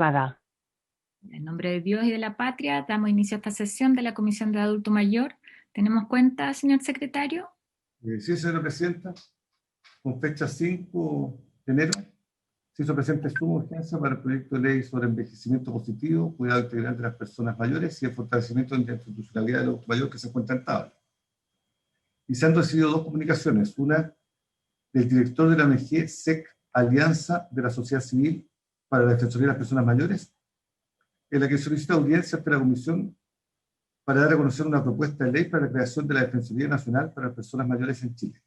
Nada. En nombre de Dios y de la patria, damos inicio a esta sesión de la Comisión de Adulto Mayor. ¿Tenemos cuenta, señor secretario? Sí, señora presidenta, con fecha 5 de enero, se hizo presente suma urgencia para el proyecto de ley sobre envejecimiento positivo, cuidado integral de las personas mayores y el fortalecimiento de la institucionalidad del adulto mayor que se encuentra en tabla. Y se han recibido dos comunicaciones, una del director de la ONG SEC, Alianza de la Sociedad Civil para la Defensoría de las Personas Mayores, en la que solicita audiencia ante la Comisión para dar a conocer una propuesta de ley para la creación de la Defensoría Nacional para las Personas Mayores en Chile.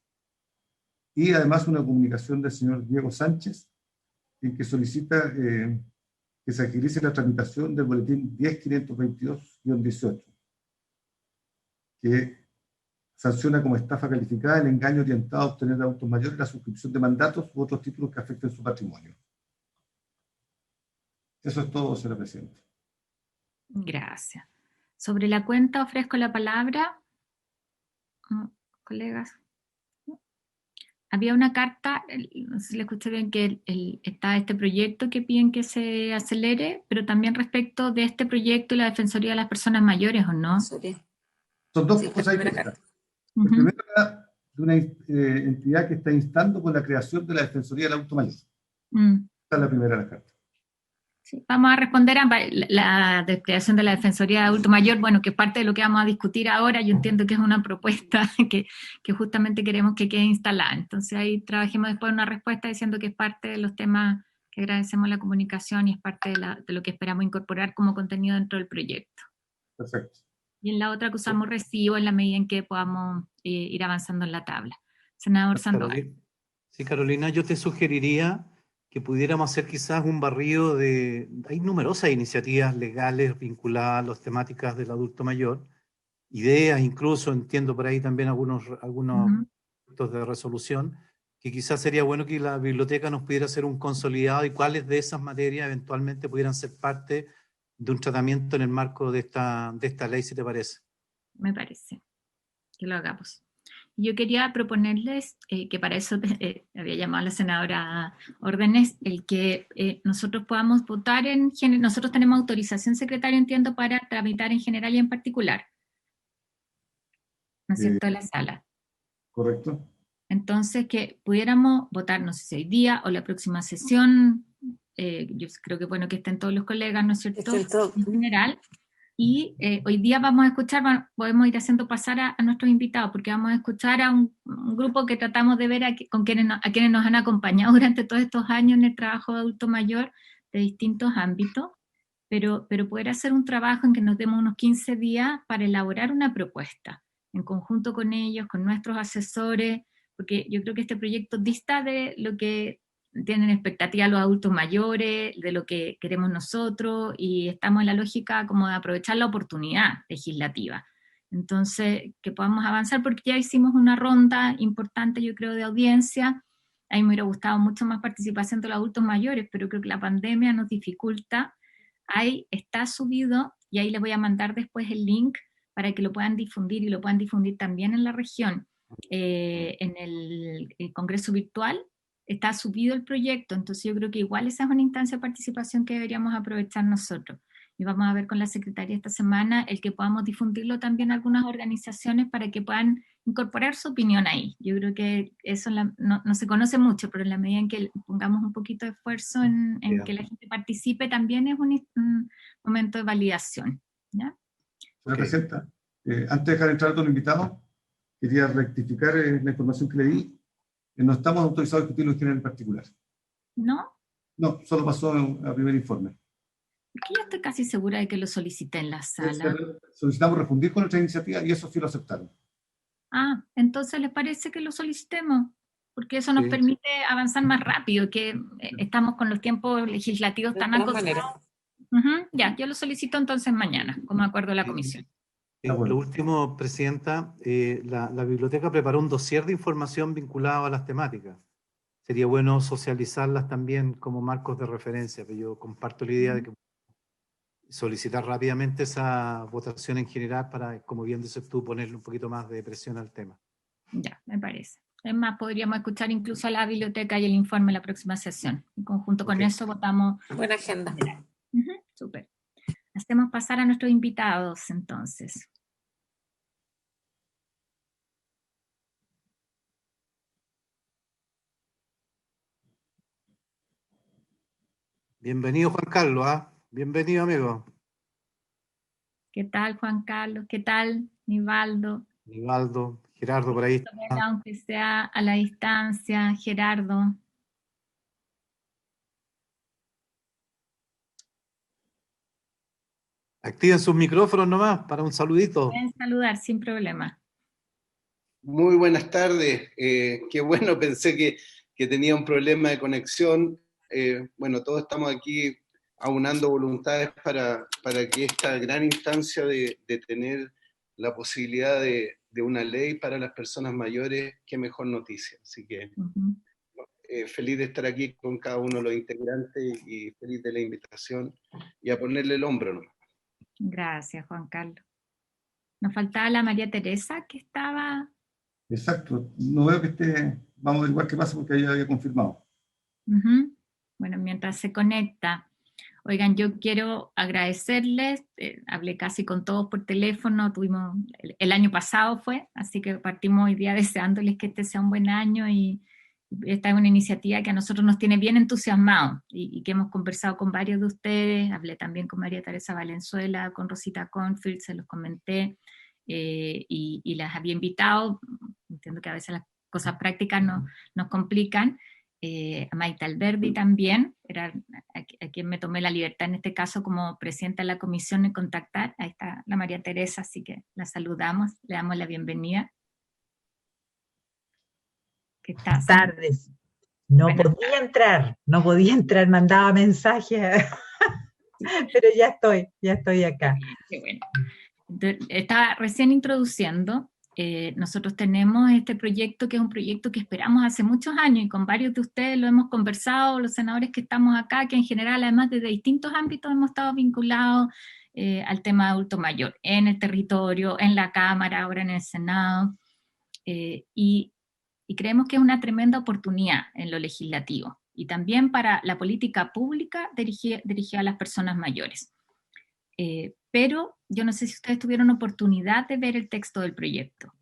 Y además una comunicación del señor Diego Sánchez, en que solicita que se agilice la tramitación del boletín 10.522-18, que sanciona como estafa calificada el engaño orientado a obtener de adultos mayores la suscripción de mandatos u otros títulos que afecten su patrimonio. Eso es todo, señora presidenta. Gracias. Sobre la cuenta ofrezco la palabra. Colegas. Había una carta, no sé si le escuché bien, que está este proyecto que piden que se acelere, pero también respecto de este proyecto y la Defensoría de las Personas Mayores, ¿o no? Son dos cosas distintas. El primero era de una entidad que está instando con la creación de la Defensoría del Adulto Mayor. Esta es la primera de las cartas. Sí, vamos a responder a la creación de la Defensoría de Adulto Mayor, bueno, que parte de lo que vamos a discutir ahora, yo entiendo que es una propuesta que justamente queremos que quede instalada. Entonces ahí trabajemos después una respuesta diciendo que es parte de los temas que agradecemos la comunicación y es parte de lo que esperamos incorporar como contenido dentro del proyecto. Perfecto. Y en la otra que usamos recibo en la medida en que podamos ir avanzando en la tabla. Senador Sandoval. Sí, Carolina, yo te sugeriría que pudiéramos hacer quizás un barrido de... Hay numerosas iniciativas legales vinculadas a las temáticas del adulto mayor, ideas incluso, entiendo por ahí también algunos puntos de resolución, que quizás sería bueno que la biblioteca nos pudiera hacer un consolidado y cuáles de esas materias eventualmente pudieran ser parte de un tratamiento en el marco de esta ley, si te parece. Me parece que lo hagamos. Yo quería proponerles, que para eso había llamado a la senadora Órdenes, el que nosotros podamos votar nosotros tenemos autorización, secretario, entiendo, para tramitar en general y en particular, ¿no es cierto?, en la sala. Correcto. Entonces, que pudiéramos votar, no sé si hoy día o la próxima sesión, yo creo que es bueno que estén todos los colegas, ¿no es cierto?, en general. Y hoy día vamos a escuchar, podemos ir haciendo pasar a nuestros invitados, porque vamos a escuchar a un grupo que tratamos de ver a quienes nos han acompañado durante todos estos años en el trabajo de adulto mayor de distintos ámbitos, pero poder hacer un trabajo en que nos demos unos 15 días para elaborar una propuesta, en conjunto con ellos, con nuestros asesores, porque yo creo que este proyecto dista de lo que tienen expectativa los adultos mayores, de lo que queremos nosotros, y estamos en la lógica como de aprovechar la oportunidad legislativa. Entonces, que podamos avanzar, porque ya hicimos una ronda importante, yo creo, de audiencia. A mí me hubiera gustado mucho más participación de los adultos mayores, pero creo que la pandemia nos dificulta. Ahí está subido, y ahí les voy a mandar después el link para que lo puedan difundir, y lo puedan difundir también en la región. En el Congreso Virtual está subido el proyecto, entonces yo creo que igual esa es una instancia de participación que deberíamos aprovechar nosotros. Y vamos a ver con la Secretaría esta semana el que podamos difundirlo también a algunas organizaciones para que puedan incorporar su opinión ahí. Yo creo que eso no se conoce mucho, pero en la medida en que pongamos un poquito de esfuerzo en que la gente participe, también es un momento de validación. ¿Ya? Señora Presidenta, antes de dejar entrar a todos los invitados, quería rectificar la información que le di. No estamos autorizados a discutirlo en general en particular. ¿No? No, solo pasó a primer informe. Porque yo estoy casi segura de que lo solicité en la sala. Solicitamos refundir con nuestra iniciativa y eso sí lo aceptaron. Ah, entonces ¿les parece que lo solicitemos? Porque eso nos permite avanzar más rápido, que estamos con los tiempos legislativos tan acotados. Ya, yo lo solicito entonces mañana, como acuerdo de la comisión. Lo último, Presidenta, la biblioteca preparó un dossier de información vinculado a las temáticas. Sería bueno socializarlas también como marcos de referencia, pero yo comparto la idea de que solicitar rápidamente esa votación en general para, como bien dices tú, ponerle un poquito más de presión al tema. Ya, me parece. Es más, podríamos escuchar incluso a la biblioteca y el informe en la próxima sesión. En conjunto con eso votamos. Buena agenda. Súper. Hacemos pasar a nuestros invitados, entonces. Bienvenido, Juan Carlos, ¿ah? Bienvenido, amigo. ¿Qué tal, Juan Carlos? ¿Qué tal, Nivaldo? Nivaldo, Gerardo, por ahí está. Aunque sea a la distancia, Gerardo. Activen sus micrófonos nomás para un saludito. Pueden saludar sin problema. Muy buenas tardes. Qué bueno, pensé que tenía un problema de conexión. Bueno, todos estamos aquí aunando voluntades para que esta gran instancia de tener la posibilidad de una ley para las personas mayores, qué mejor noticia. Así que feliz de estar aquí con cada uno de los integrantes y feliz de la invitación y a ponerle el hombro, ¿no? Gracias, Juan Carlos. Nos faltaba la María Teresa, que estaba... Exacto, no veo que esté, vamos a averiguar qué pasa porque ella había confirmado. Bueno, mientras se conecta, oigan, yo quiero agradecerles, hablé casi con todos por teléfono, tuvimos, el año pasado fue, así que partimos hoy día deseándoles que este sea un buen año y esta es una iniciativa que a nosotros nos tiene bien entusiasmados y que hemos conversado con varios de ustedes, hablé también con María Teresa Valenzuela, con Rosita Confield, se los comenté y las había invitado, entiendo que a veces las cosas prácticas nos complican, a Maite Alberdi también, era a quien me tomé la libertad en este caso como presidenta de la comisión de contactar, ahí está la María Teresa, así que la saludamos, le damos la bienvenida. ¿Qué tal? Buenas tardes. No podía entrar, mandaba mensajes, pero ya estoy acá. Qué bueno. Entonces, estaba recién introduciendo. Nosotros tenemos este proyecto que es un proyecto que esperamos hace muchos años y con varios de ustedes lo hemos conversado, los senadores que estamos acá, que en general además desde distintos ámbitos hemos estado vinculados al tema de adulto mayor, en el territorio, en la Cámara, ahora en el Senado, y creemos que es una tremenda oportunidad en lo legislativo y también para la política pública dirigida a las personas mayores. Pero yo no sé si ustedes tuvieron oportunidad de ver el texto del proyecto.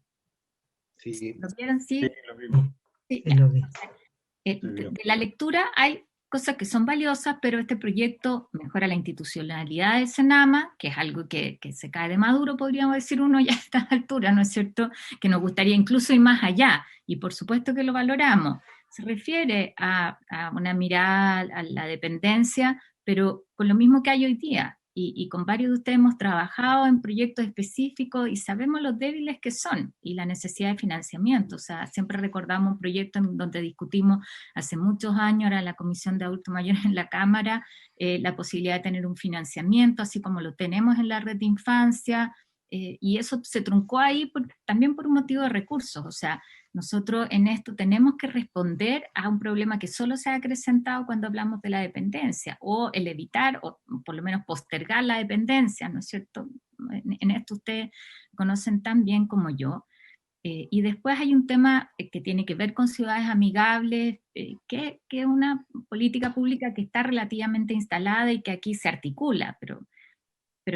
Sí. ¿Lo vieron? Sí, lo vimos. Sí, Sí, lo vi. de la lectura hay cosas que son valiosas, pero este proyecto mejora la institucionalidad del Senama, que es algo que se cae de maduro, podríamos decir uno ya a esta altura, ¿no es cierto? Que nos gustaría incluso ir más allá, y por supuesto que lo valoramos. Se refiere a una mirada a la dependencia, pero con lo mismo que hay hoy día, y con varios de ustedes hemos trabajado en proyectos específicos y sabemos los débiles que son y la necesidad de financiamiento. O sea, siempre recordamos un proyecto en donde discutimos hace muchos años, ahora en la Comisión de Adultos Mayores en la Cámara, la posibilidad de tener un financiamiento, así como lo tenemos en la red de infancia, y eso se truncó ahí también por un motivo de recursos. O sea, nosotros en esto tenemos que responder a un problema que solo se ha acrecentado cuando hablamos de la dependencia, o el evitar, o por lo menos postergar la dependencia, ¿no es cierto? En esto ustedes conocen tan bien como yo. Y después hay un tema que tiene que ver con ciudades amigables, que es una política pública que está relativamente instalada y que aquí se articula, pero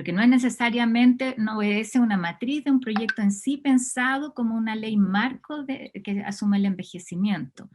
que no es necesariamente, no obedece a una matriz de un proyecto en sí pensado como una ley marco que asume el envejecimiento.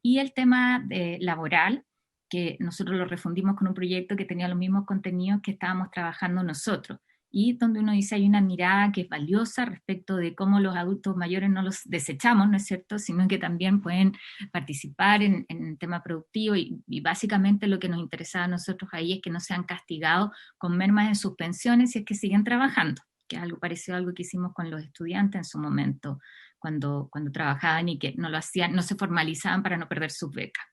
Y el tema laboral, que nosotros lo refundimos con un proyecto que tenía los mismos contenidos que estábamos trabajando nosotros, y donde uno dice hay una mirada que es valiosa respecto de cómo los adultos mayores no los desechamos, ¿no es cierto?, sino que también pueden participar en el tema productivo y básicamente lo que nos interesaba a nosotros ahí es que no sean castigados con mermas en sus pensiones si es que siguen trabajando, que es algo parecido a algo que hicimos con los estudiantes en su momento, cuando trabajaban y que no lo hacían, no se formalizaban para no perder sus becas.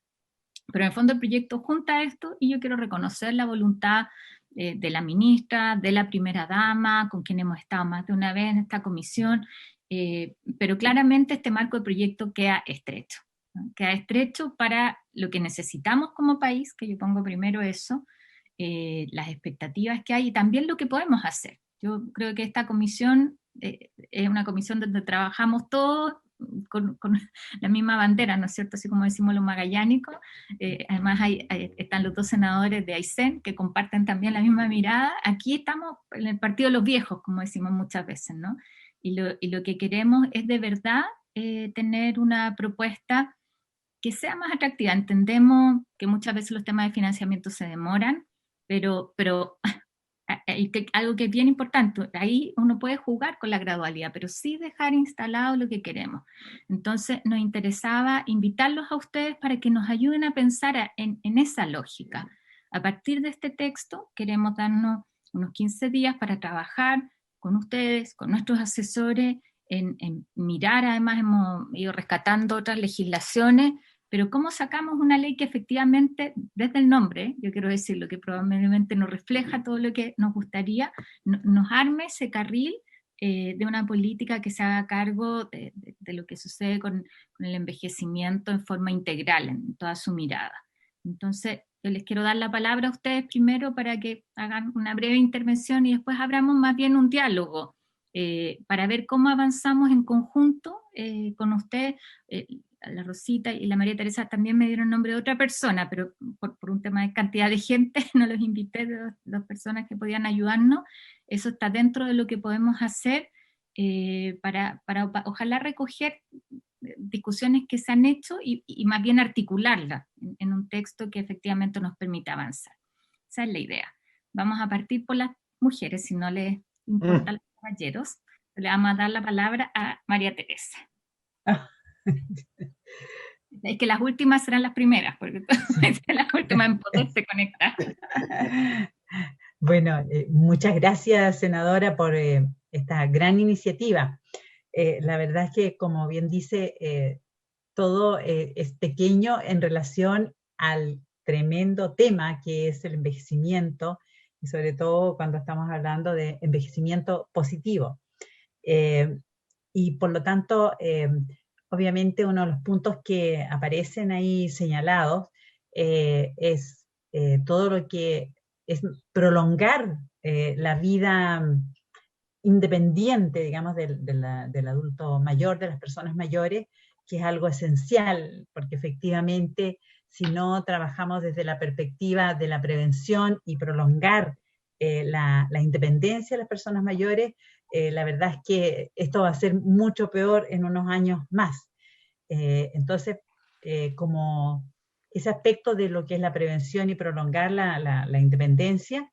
Pero en el fondo el proyecto junta esto y yo quiero reconocer la voluntad de la ministra, de la primera dama, con quien hemos estado más de una vez en esta comisión, pero claramente este marco de proyecto queda estrecho, ¿no? Queda estrecho para lo que necesitamos como país, que yo pongo primero eso, las expectativas que hay y también lo que podemos hacer. Yo creo que esta comisión es una comisión donde trabajamos todos con la misma bandera, ¿no es cierto? Así como decimos los magallánicos. Además están los 2 senadores de Aysén que comparten también la misma mirada. Aquí estamos en el partido de los viejos, como decimos muchas veces, ¿no? Y lo que queremos es de verdad tener una propuesta que sea más atractiva. Entendemos que muchas veces los temas de financiamiento se demoran, pero algo que es bien importante, ahí uno puede jugar con la gradualidad, pero sí dejar instalado lo que queremos. Entonces nos interesaba invitarlos a ustedes para que nos ayuden a pensar en esa lógica. A partir de este texto queremos darnos unos 15 días para trabajar con ustedes, con nuestros asesores, en mirar. Además hemos ido rescatando otras legislaciones, pero ¿cómo sacamos una ley que efectivamente, desde el nombre, yo quiero decir, lo que probablemente nos refleja todo lo que nos gustaría, nos arme ese carril de una política que se haga cargo de lo que sucede con el envejecimiento en forma integral, en toda su mirada? Entonces, yo les quiero dar la palabra a ustedes primero para que hagan una breve intervención y después abramos más bien un diálogo para ver cómo avanzamos en conjunto con ustedes. La Rosita y la María Teresa también me dieron nombre de otra persona, pero por un tema de cantidad de gente no los invité, de 2 personas que podían ayudarnos. Eso está dentro de lo que podemos hacer para ojalá recoger discusiones que se han hecho y más bien articularlas en un texto que efectivamente nos permita avanzar. Esa es la idea. Vamos a partir por las mujeres, si no les importa a los caballeros. Le vamos a dar la palabra a María Teresa. Es que las últimas serán las primeras, porque las últimas en poderse conectar. Bueno, muchas gracias, senadora, por esta gran iniciativa. La verdad es que, como bien dice, todo es pequeño en relación al tremendo tema que es el envejecimiento, y sobre todo cuando estamos hablando de envejecimiento positivo. Y por lo tanto, obviamente uno de los puntos que aparecen ahí señalados es todo lo que es prolongar la vida independiente, digamos, del adulto mayor, de las personas mayores, que es algo esencial, porque efectivamente si no trabajamos desde la perspectiva de la prevención y prolongar la independencia de las personas mayores, la verdad es que esto va a ser mucho peor en unos años más. Entonces, como ese aspecto de lo que es la prevención y prolongar la independencia,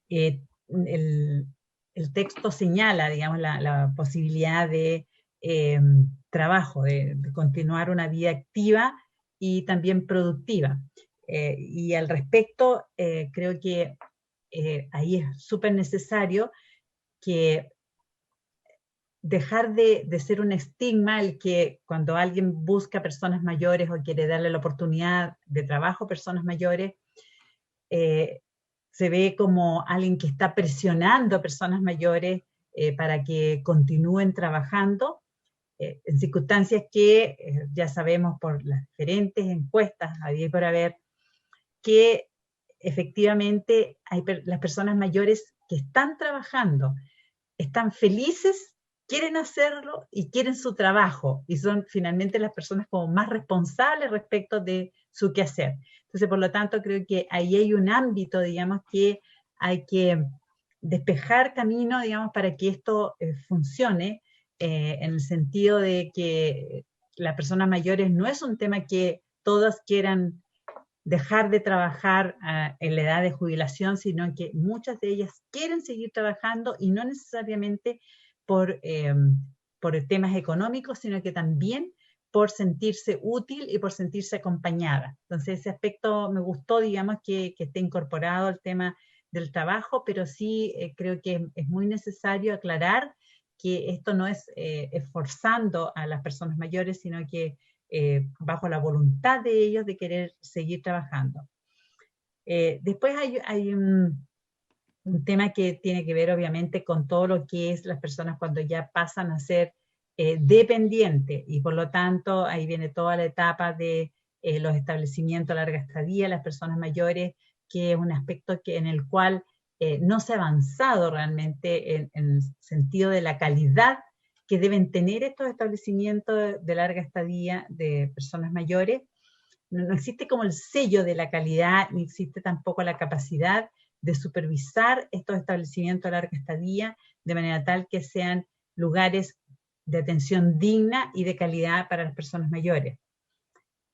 el texto señala, digamos, la posibilidad de trabajo, de continuar una vida activa y también productiva. Y al respecto, creo que ahí es súper necesario que dejar de ser un estigma el que cuando alguien busca personas mayores o quiere darle la oportunidad de trabajo a personas mayores, se ve como alguien que está presionando a personas mayores para que continúen trabajando, en circunstancias que ya sabemos por las diferentes encuestas, había por haber, que efectivamente las personas mayores que están trabajando, están felices, quieren hacerlo y quieren su trabajo, y son finalmente las personas como más responsables respecto de su quehacer. Entonces, por lo tanto, creo que ahí hay un ámbito, digamos, que hay que despejar camino, digamos, para que esto funcione, en el sentido de que las personas mayores no es un tema que todas quieran dejar de trabajar en la edad de jubilación, sino que muchas de ellas quieren seguir trabajando y no necesariamente por temas económicos, sino que también por sentirse útil y por sentirse acompañada. Entonces ese aspecto me gustó, digamos, que esté incorporado al tema del trabajo, pero sí creo que es muy necesario aclarar que esto no es esforzando a las personas mayores, sino que bajo la voluntad de ellos de querer seguir trabajando. Después hay un tema que tiene que ver obviamente con todo lo que es las personas cuando ya pasan a ser dependientes, y por lo tanto ahí viene toda la etapa de los establecimientos a larga estadía, las personas mayores, que es un aspecto en el cual no se ha avanzado realmente en el sentido de la calidad que deben tener estos establecimientos de larga estadía de personas mayores. No existe como el sello de la calidad, ni existe tampoco la capacidad de supervisar estos establecimientos de larga estadía de manera tal que sean lugares de atención digna y de calidad para las personas mayores.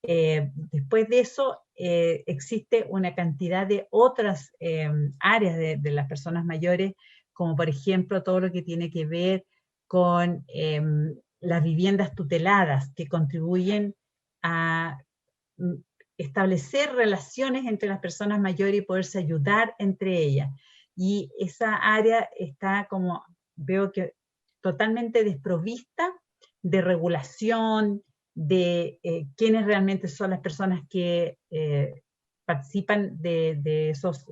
Después de eso, existe una cantidad de otras áreas de las personas mayores, como por ejemplo todo lo que tiene que ver con las viviendas tuteladas, que contribuyen a establecer relaciones entre las personas mayores y poderse ayudar entre ellas. Y esa área está como, veo que totalmente desprovista de regulación, de quiénes realmente son las personas que participan de esas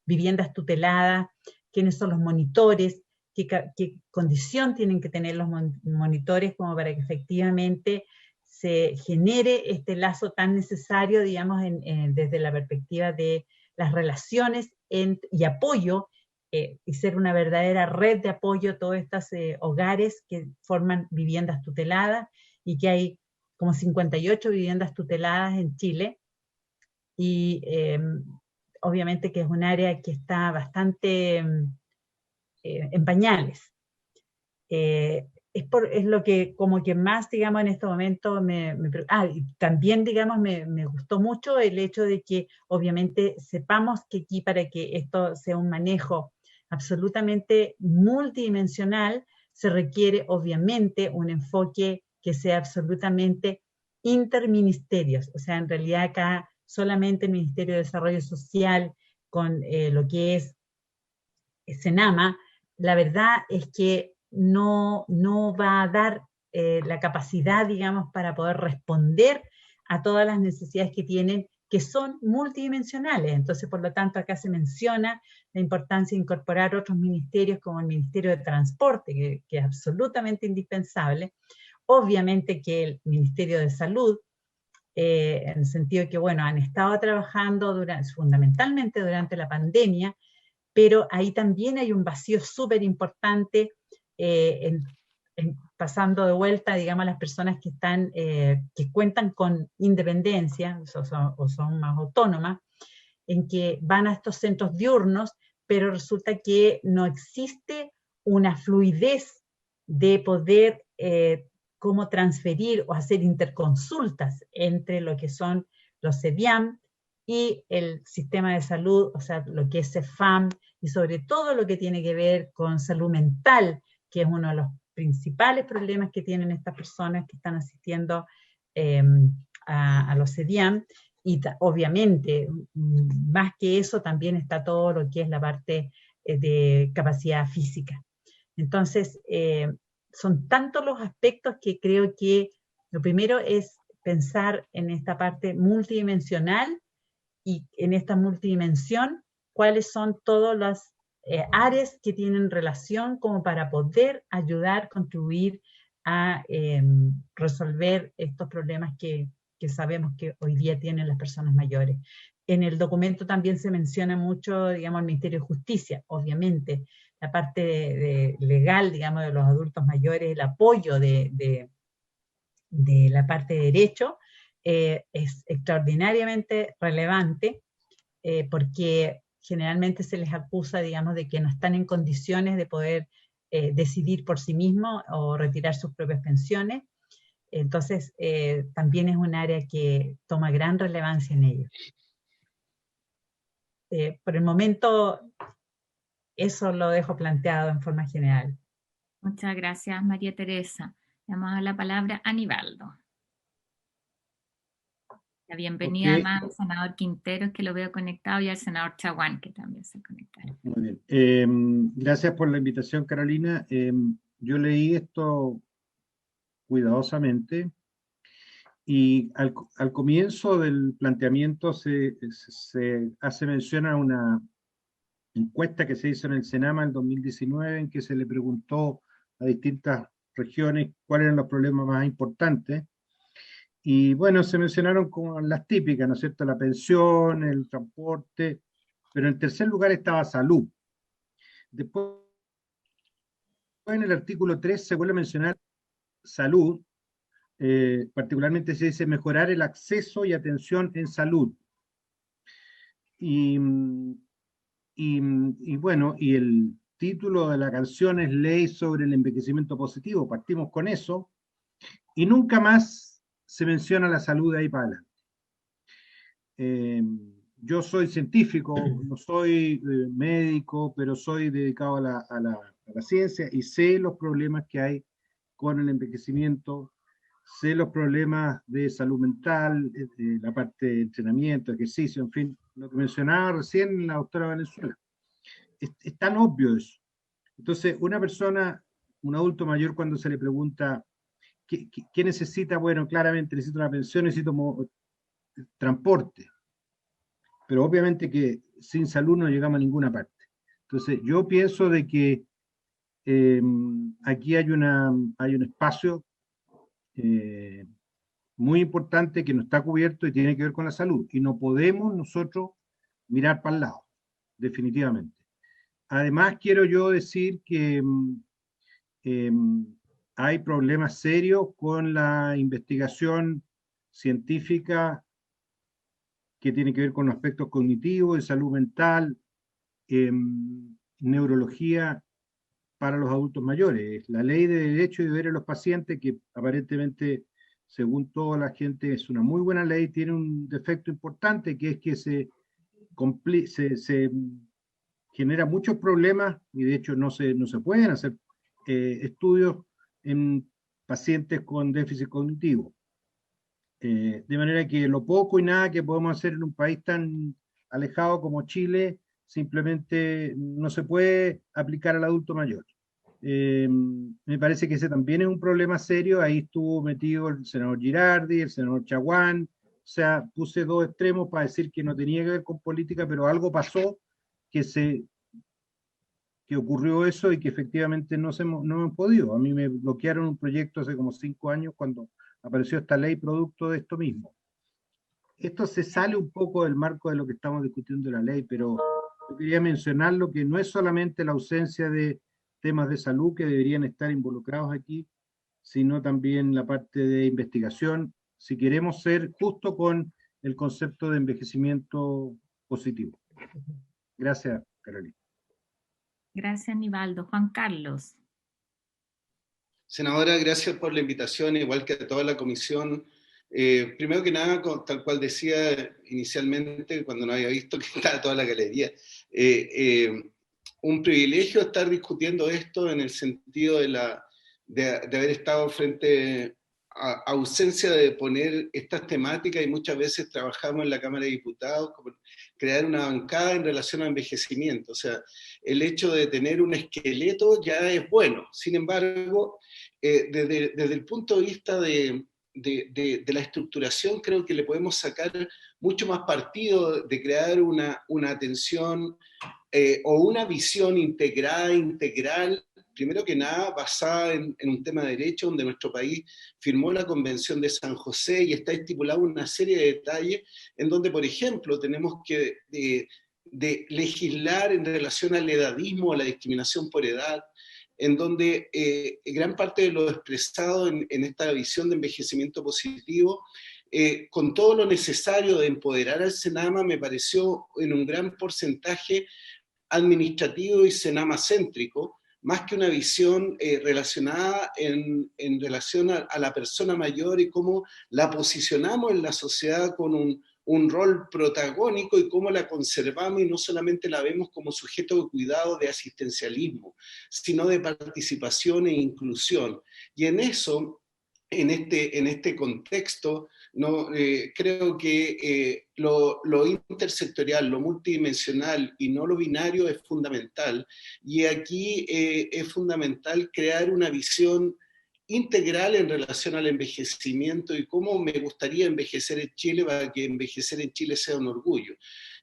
viviendas tuteladas, quiénes son los monitores, qué condición tienen que tener los monitores como para que efectivamente se genere este lazo tan necesario, digamos, desde la perspectiva de las relaciones y apoyo, y ser una verdadera red de apoyo a todos estos hogares que forman viviendas tuteladas, y que hay como 58 viviendas tuteladas en Chile, y obviamente que es un área que está bastante en pañales. Es lo que como que más, digamos, en este momento y también, digamos, me gustó mucho el hecho de que obviamente sepamos que aquí, para que esto sea un manejo absolutamente multidimensional, se requiere obviamente un enfoque que sea absolutamente interministerios. O sea, en realidad acá solamente el Ministerio de Desarrollo Social con lo que es Senama, la verdad es que no va a dar la capacidad, digamos, para poder responder a todas las necesidades que tienen, que son multidimensionales. Entonces, por lo tanto, acá se menciona la importancia de incorporar otros ministerios como el Ministerio de Transporte, que es absolutamente indispensable. Obviamente que el Ministerio de Salud, en el sentido de que, bueno, han estado trabajando fundamentalmente durante la pandemia, pero ahí también hay un vacío súper importante, pasando de vuelta, digamos, a las personas que están, que cuentan con independencia o son más autónomas, en que van a estos centros diurnos, pero resulta que no existe una fluidez de poder cómo transferir o hacer interconsultas entre lo que son los CEDIAM y el sistema de salud, o sea, lo que es CEFAM, y sobre todo lo que tiene que ver con salud mental, que es uno de los principales problemas que tienen estas personas que están asistiendo a los CEDIAM, y obviamente, más que eso, también está todo lo que es la parte de capacidad física. Entonces, son tantos los aspectos que creo que lo primero es pensar en esta parte multidimensional, y en esta multidimensión, cuáles son todas las áreas que tienen relación como para poder ayudar, contribuir a resolver estos problemas que sabemos que hoy día tienen las personas mayores. En el documento también se menciona mucho, digamos, el Ministerio de Justicia, obviamente, la parte legal, digamos, de los adultos mayores, el apoyo de la parte de derecho, es extraordinariamente relevante, porque generalmente se les acusa, digamos, de que no están en condiciones de poder decidir por sí mismos o retirar sus propias pensiones. Entonces, también es un área que toma gran relevancia en ello. Por el momento, eso lo dejo planteado en forma general. Muchas gracias, María Teresa. Le damos a la palabra a Aníbaldo. La bienvenida además al senador Quinteros, que lo veo conectado, y al senador Chaguán, que también se conectaron. Muy bien. Gracias por la invitación, Carolina. Yo leí esto cuidadosamente, y al comienzo del planteamiento se hace mención a una encuesta que se hizo en el Senama en 2019, en que se le preguntó a distintas regiones cuáles eran los problemas más importantes. Y bueno, se mencionaron como las típicas, ¿no es cierto? La pensión, el transporte, pero en tercer lugar estaba salud. Después en el artículo 3 se vuelve a mencionar salud, particularmente se dice mejorar el acceso y atención en salud. Y bueno, y el título de la canción es Ley sobre el envejecimiento positivo, partimos con eso, y nunca más se menciona la salud de ahí para adelante. Yo soy científico, no soy médico, pero soy dedicado a la ciencia y sé los problemas que hay con el envejecimiento, sé los problemas de salud mental, la parte de entrenamiento, ejercicio, en fin, lo que mencionaba recién la doctora Valenzuela. Es tan obvio eso. Entonces, una persona, un adulto mayor, cuando se le pregunta ¿qué necesita? Bueno, claramente necesito una pensión, necesito transporte. Pero obviamente que sin salud no llegamos a ninguna parte. Entonces, yo pienso de que aquí hay un espacio muy importante que no está cubierto y tiene que ver con la salud. Y no podemos nosotros mirar para el lado, definitivamente. Además, quiero yo decir que hay problemas serios con la investigación científica que tiene que ver con aspectos cognitivos, de salud mental, neurología para los adultos mayores. La ley de derechos y deberes de los pacientes, que aparentemente, según toda la gente, es una muy buena ley, tiene un defecto importante, que es que se genera muchos problemas, y de hecho no se pueden hacer estudios en pacientes con déficit cognitivo. De manera que lo poco y nada que podemos hacer en un país tan alejado como Chile, simplemente no se puede aplicar al adulto mayor. Me parece que ese también es un problema serio. Ahí estuvo metido el senador Girardi, el senador Chaguán. O sea, puse dos extremos para decir que no tenía que ver con política, pero algo pasó que ocurrió eso y que efectivamente no hemos podido. A mí me bloquearon un proyecto hace como 5 años cuando apareció esta ley producto de esto mismo. Esto se sale un poco del marco de lo que estamos discutiendo de la ley, pero yo quería mencionarlo, que no es solamente la ausencia de temas de salud que deberían estar involucrados aquí, sino también la parte de investigación, si queremos ser justo con el concepto de envejecimiento positivo. Gracias, Carolina. Gracias, Nivaldo. Juan Carlos. Senadora, gracias por la invitación, igual que a toda la comisión. Primero que nada, tal cual decía inicialmente, cuando no había visto que estaba toda la galería, un privilegio estar discutiendo esto en el sentido de haber estado frente a ausencia de poner estas temáticas, y muchas veces trabajamos en la Cámara de Diputados como crear una bancada en relación al envejecimiento. O sea, el hecho de tener un esqueleto ya es bueno. Sin embargo, desde el punto de vista de la estructuración, creo que le podemos sacar mucho más partido de crear una atención o una visión integrada, integral, primero que nada basada en un tema de derecho, donde nuestro país firmó la Convención de San José y está estipulado una serie de detalles en donde, por ejemplo, tenemos que de legislar en relación al edadismo, a la discriminación por edad, en donde gran parte de lo expresado en esta visión de envejecimiento positivo, con todo lo necesario de empoderar al Senama, me pareció en un gran porcentaje administrativo y Senama-céntrico, más que una visión relacionada en relación a la persona mayor y cómo la posicionamos en la sociedad con un rol protagónico y cómo la conservamos, y no solamente la vemos como sujeto de cuidado, de asistencialismo, sino de participación e inclusión. Y en eso, en este contexto, creo que lo intersectorial, lo multidimensional y no lo binario es fundamental, y aquí es fundamental crear una visión integral en relación al envejecimiento y cómo me gustaría envejecer en Chile para que envejecer en Chile sea un orgullo.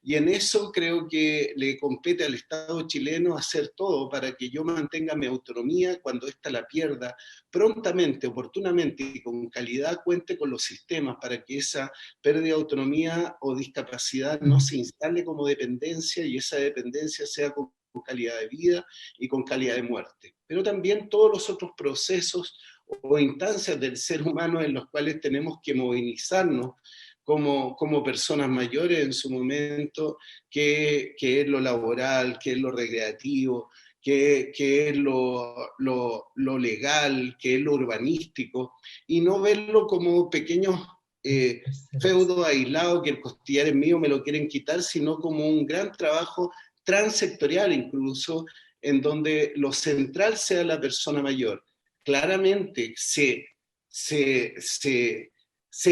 Y en eso creo que le compete al Estado chileno hacer todo para que yo mantenga mi autonomía cuando ésta la pierda prontamente, oportunamente y con calidad, cuente con los sistemas para que esa pérdida de autonomía o discapacidad no se instale como dependencia y esa dependencia sea calidad de vida y con calidad de muerte. Pero también todos los otros procesos o instancias del ser humano en los cuales tenemos que movilizarnos como personas mayores en su momento, que es lo laboral, que es lo recreativo, que es lo legal, que es lo urbanístico, y no verlo como pequeños feudos aislados que el costillar es mío, me lo quieren quitar, sino como un gran trabajo transsectorial incluso, en donde lo central sea la persona mayor. Claramente se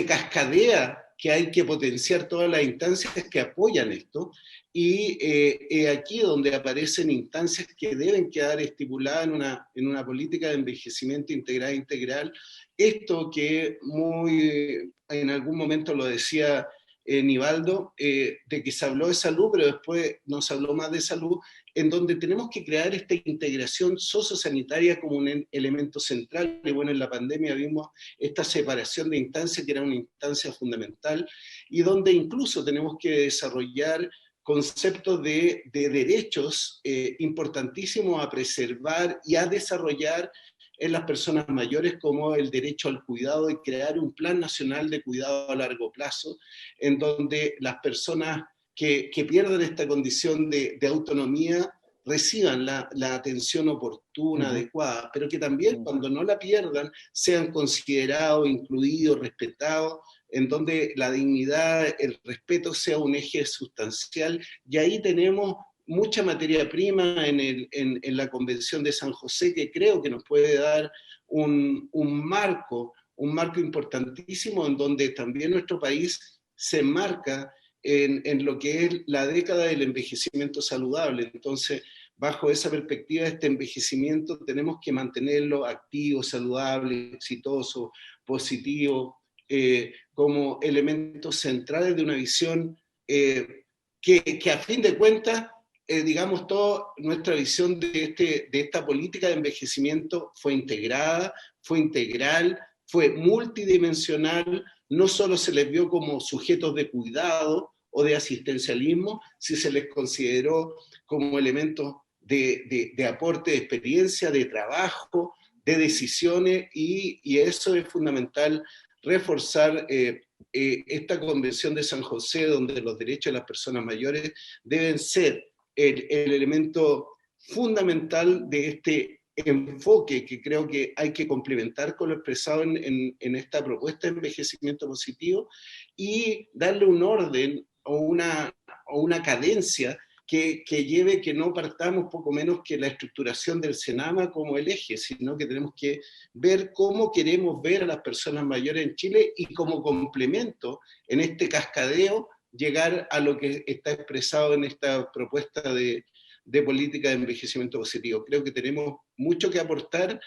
cascadea que hay que potenciar todas las instancias que apoyan esto, y aquí donde aparecen instancias que deben quedar estipuladas en una política de envejecimiento integral. Esto que en algún momento lo decía Nivaldo, de que se habló de salud, pero después no se habló más de salud, en donde tenemos que crear esta integración sociosanitaria como un elemento central. Y bueno, en la pandemia vimos esta separación de instancias que era una instancia fundamental, y donde incluso tenemos que desarrollar conceptos de derechos importantísimos a preservar y a desarrollar en las personas mayores, como el derecho al cuidado, y crear un plan nacional de cuidado a largo plazo, en donde las personas que pierden esta condición de autonomía reciban la atención oportuna, adecuada, pero que también cuando no la pierdan sean considerados, incluidos, respetados, en donde la dignidad, el respeto sea un eje sustancial. Y ahí tenemos mucha materia prima en la Convención de San José, que creo que nos puede dar un marco importantísimo, en donde también nuestro país se enmarca en lo que es la década del envejecimiento saludable. Entonces, bajo esa perspectiva, este envejecimiento tenemos que mantenerlo activo, saludable, exitoso, positivo, como elementos centrales de una visión que a fin de cuentas, digamos, toda nuestra visión de esta política de envejecimiento fue integrada, fue integral, fue multidimensional. No solo se les vio como sujetos de cuidado o de asistencialismo, si se les consideró como elementos de aporte de experiencia, de trabajo, de decisiones, y eso es fundamental reforzar esta Convención de San José, donde los derechos de las personas mayores deben ser el elemento fundamental de este enfoque, que creo que hay que complementar con lo expresado en esta propuesta de envejecimiento positivo, y darle un orden o una cadencia que lleve que no partamos poco menos que la estructuración del Senama como el eje, sino que tenemos que ver cómo queremos ver a las personas mayores en Chile, y como complemento en este cascadeo llegar a lo que está expresado en esta propuesta de política de envejecimiento positivo. Creo que tenemos mucho que aportar.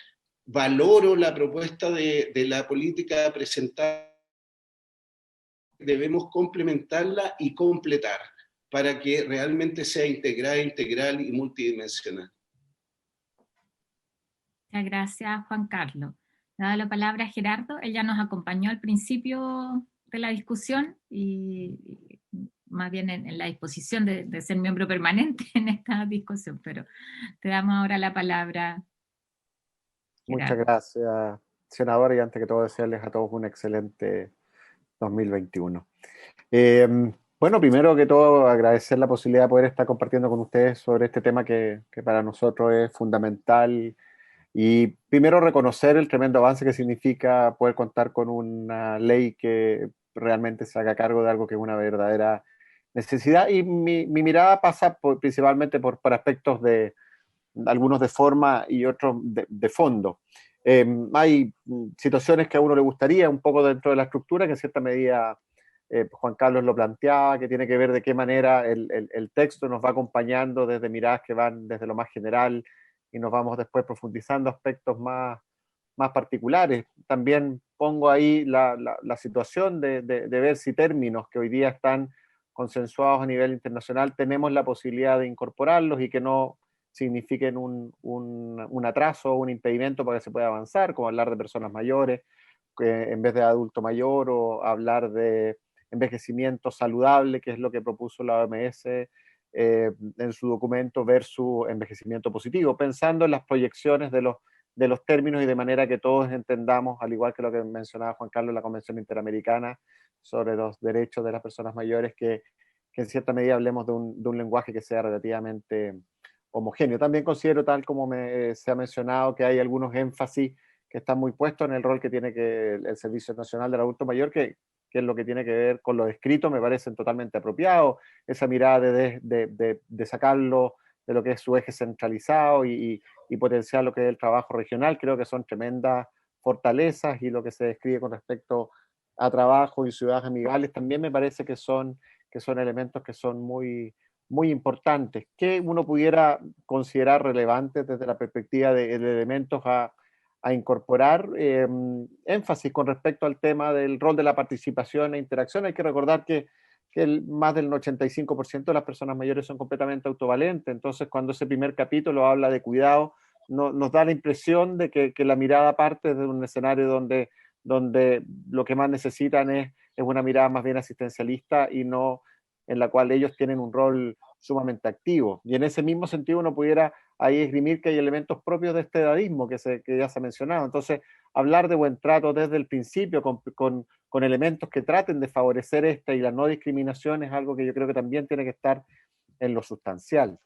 Valoro la propuesta de la política presentada. Debemos complementarla y completar para que realmente sea integrada, integral y multidimensional. Muchas gracias, Juan Carlos. Le doy la palabra a Gerardo. Él ya nos acompañó al principio de la discusión, y más bien en la disposición de ser miembro permanente en esta discusión, pero te damos ahora la palabra, Gerardo. Muchas gracias, senadora, y antes que todo desearles a todos un excelente 2021. Bueno, primero que todo agradecer la posibilidad de poder estar compartiendo con ustedes sobre este tema que para nosotros es fundamental, y primero reconocer el tremendo avance que significa poder contar con una ley que realmente se haga cargo de algo que es una verdadera necesidad, y mi mirada pasa principalmente por aspectos de algunos de forma y otros de fondo. Hay situaciones que a uno le gustaría un poco dentro de la estructura, que en cierta medida Juan Carlos lo planteaba, que tiene que ver de qué manera el texto nos va acompañando desde miradas que van desde lo más general, y nos vamos después profundizando aspectos más particulares. También pongo ahí la situación de ver si términos que hoy día están consensuados a nivel internacional tenemos la posibilidad de incorporarlos y que no signifiquen un atraso o un impedimento para que se pueda avanzar, como hablar de personas mayores en vez de adulto mayor, o hablar de envejecimiento saludable, que es lo que propuso la OMS, en su documento versus envejecimiento positivo, pensando en las proyecciones de los términos y de manera que todos entendamos, al igual que lo que mencionaba Juan Carlos, la Convención Interamericana sobre los derechos de las personas mayores, que en cierta medida hablemos de un lenguaje que sea relativamente homogéneo. También considero, tal como se ha mencionado, que hay algunos énfasis que están muy puestos en el rol que tiene el Servicio Nacional del Adulto Mayor, que es lo que tiene que ver con los escritos, me parecen totalmente apropiados, esa mirada de sacarlo de lo que es su eje centralizado y potenciar lo que es el trabajo regional, creo que son tremendas fortalezas, y lo que se describe con respecto a trabajo y ciudades amigables también me parece que son elementos que son muy, muy importantes, que uno pudiera considerar relevantes desde la perspectiva de elementos a incorporar. Énfasis con respecto al tema del rol de la participación e interacción. Hay que recordar que más del 85% de las personas mayores son completamente autovalentes, entonces cuando ese primer capítulo habla de cuidado, nos da la impresión de que la mirada parte de un escenario donde lo que más necesitan es una mirada más bien asistencialista y no en la cual ellos tienen un rol sumamente activo. Y en ese mismo sentido uno pudiera ahí esgrimir que hay elementos propios de este edadismo que ya se ha mencionado. Entonces, hablar de buen trato desde el principio con elementos que traten de favorecer y la no discriminación es algo que yo creo que también tiene que estar en lo sustancial.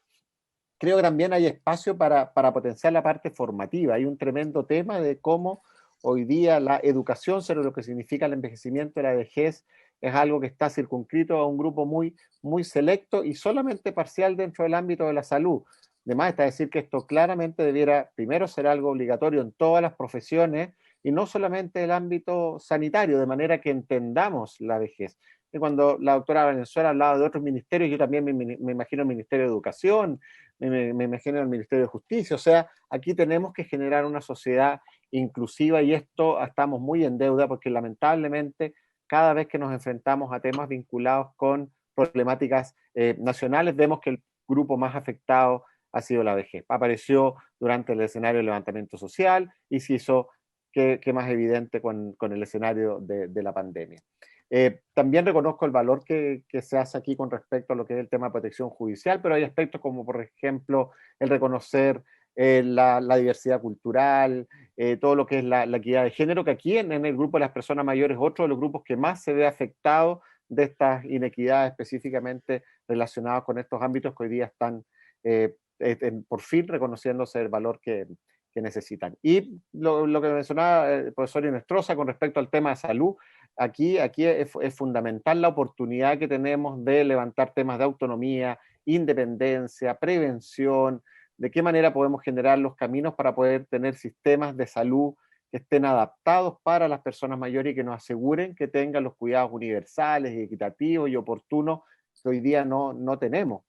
Creo que también hay espacio para potenciar la parte formativa. Hay un tremendo tema de cómo hoy día la educación sobre lo que significa el envejecimiento y la vejez es algo que está circunscrito a un grupo muy, muy selecto y solamente parcial dentro del ámbito de la salud. Además, está decir que esto claramente debiera primero ser algo obligatorio en todas las profesiones y no solamente el ámbito sanitario, de manera que entendamos la vejez. Y cuando la doctora Valenzuela hablaba de otros ministerios, yo también me imagino el Ministerio de Educación, me imagino el Ministerio de Justicia. O sea, aquí tenemos que generar una sociedad inclusiva y esto estamos muy en deuda porque lamentablemente cada vez que nos enfrentamos a temas vinculados con problemáticas nacionales, vemos que el grupo más afectado ha sido la vejez. Apareció durante el escenario del levantamiento social y se hizo que más evidente con el escenario de la pandemia. También reconozco el valor que se hace aquí con respecto a lo que es el tema de protección judicial, pero hay aspectos como, por ejemplo, el reconocer la diversidad cultural, todo lo que es la equidad de género, que aquí en el grupo de las personas mayores es otro de los grupos que más se ve afectado de estas inequidades específicamente relacionadas con estos ámbitos que hoy día están por fin reconociéndose el valor que necesitan. Y lo que mencionaba el profesor Inestrosa con respecto al tema de salud, aquí es fundamental la oportunidad que tenemos de levantar temas de autonomía, independencia, prevención, de qué manera podemos generar los caminos para poder tener sistemas de salud que estén adaptados para las personas mayores y que nos aseguren que tengan los cuidados universales y equitativos y oportunos que hoy día no tenemos.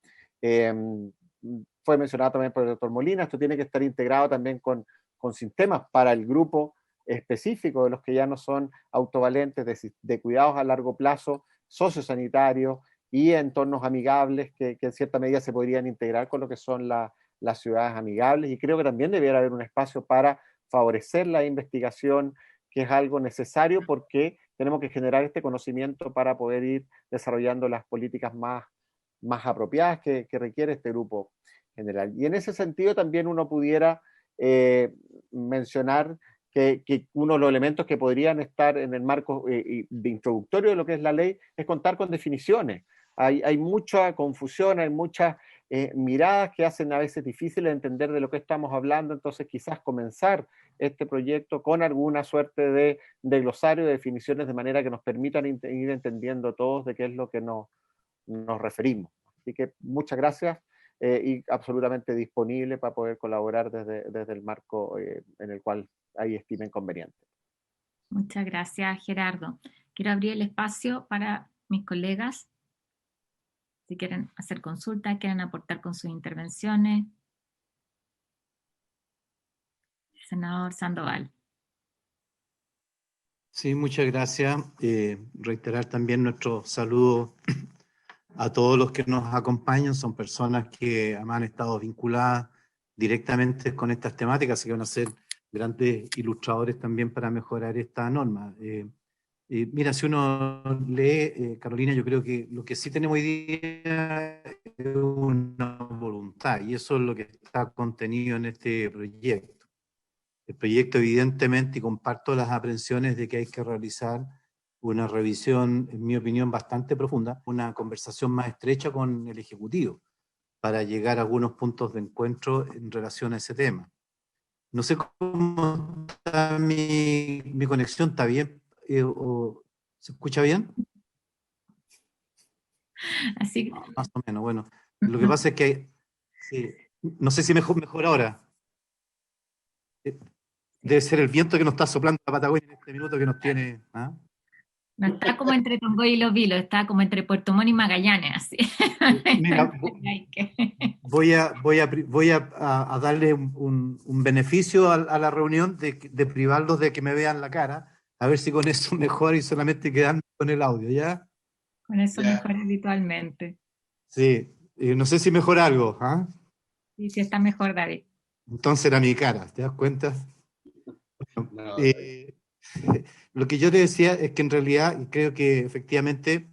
Fue mencionado también por el doctor Molina, esto tiene que estar integrado también con sistemas para el grupo específico de los que ya no son autovalentes, de cuidados a largo plazo, sociosanitarios y entornos amigables que en cierta medida se podrían integrar con lo que son las ciudades amigables, y creo que también debería haber un espacio para favorecer la investigación, que es algo necesario porque tenemos que generar este conocimiento para poder ir desarrollando las políticas más apropiadas que requiere este grupo general. Y en ese sentido también uno pudiera mencionar que uno de los elementos que podrían estar en el marco de introductorio de lo que es la ley es contar con definiciones. Hay mucha confusión, hay muchas miradas que hacen a veces difícil entender de lo que estamos hablando, entonces quizás comenzar este proyecto con alguna suerte de glosario de definiciones de manera que nos permitan ir entendiendo todos de qué es lo que nos referimos. Así que muchas gracias y absolutamente disponible para poder colaborar desde el marco en el cual ahí estimen conveniente. Muchas gracias, Gerardo. Quiero abrir el espacio para mis colegas. Si quieren hacer consultas, quieren aportar con sus intervenciones. Senador Sandoval. Sí, muchas gracias. Reiterar también nuestro saludo a todos los que nos acompañan. Son personas que han estado vinculadas directamente con estas temáticas, así que van a ser grandes ilustradores también para mejorar esta norma. Mira, si uno lee, Carolina, yo creo que lo que sí tenemos hoy día es una voluntad, y eso es lo que está contenido en este proyecto. El proyecto, evidentemente, y comparto las aprensiones de que hay que realizar una revisión, en mi opinión, bastante profunda, una conversación más estrecha con el Ejecutivo, para llegar a algunos puntos de encuentro en relación a ese tema. No sé cómo está mi conexión, ¿está bien? ¿Se escucha bien? Así Más o menos, bueno. Lo que pasa es que, no sé si mejor ahora. Debe ser el viento que nos está soplando la Patagonia en este minuto que nos tiene... ¿ah? no está como entre Tongoy y Los Vilos, está como entre Puerto Montt y Magallanes, así. Mira, voy a darle un beneficio a la reunión de privarlos de que me vean la cara, a ver si con eso mejor y solamente quedarme con el audio, ¿ya? Con eso mejora habitualmente. Sí, no sé si mejora algo, ¿ah? Sí, sí está mejor, David. Entonces era mi cara, ¿te das cuenta? No, Lo que yo te decía es que en realidad, y creo que efectivamente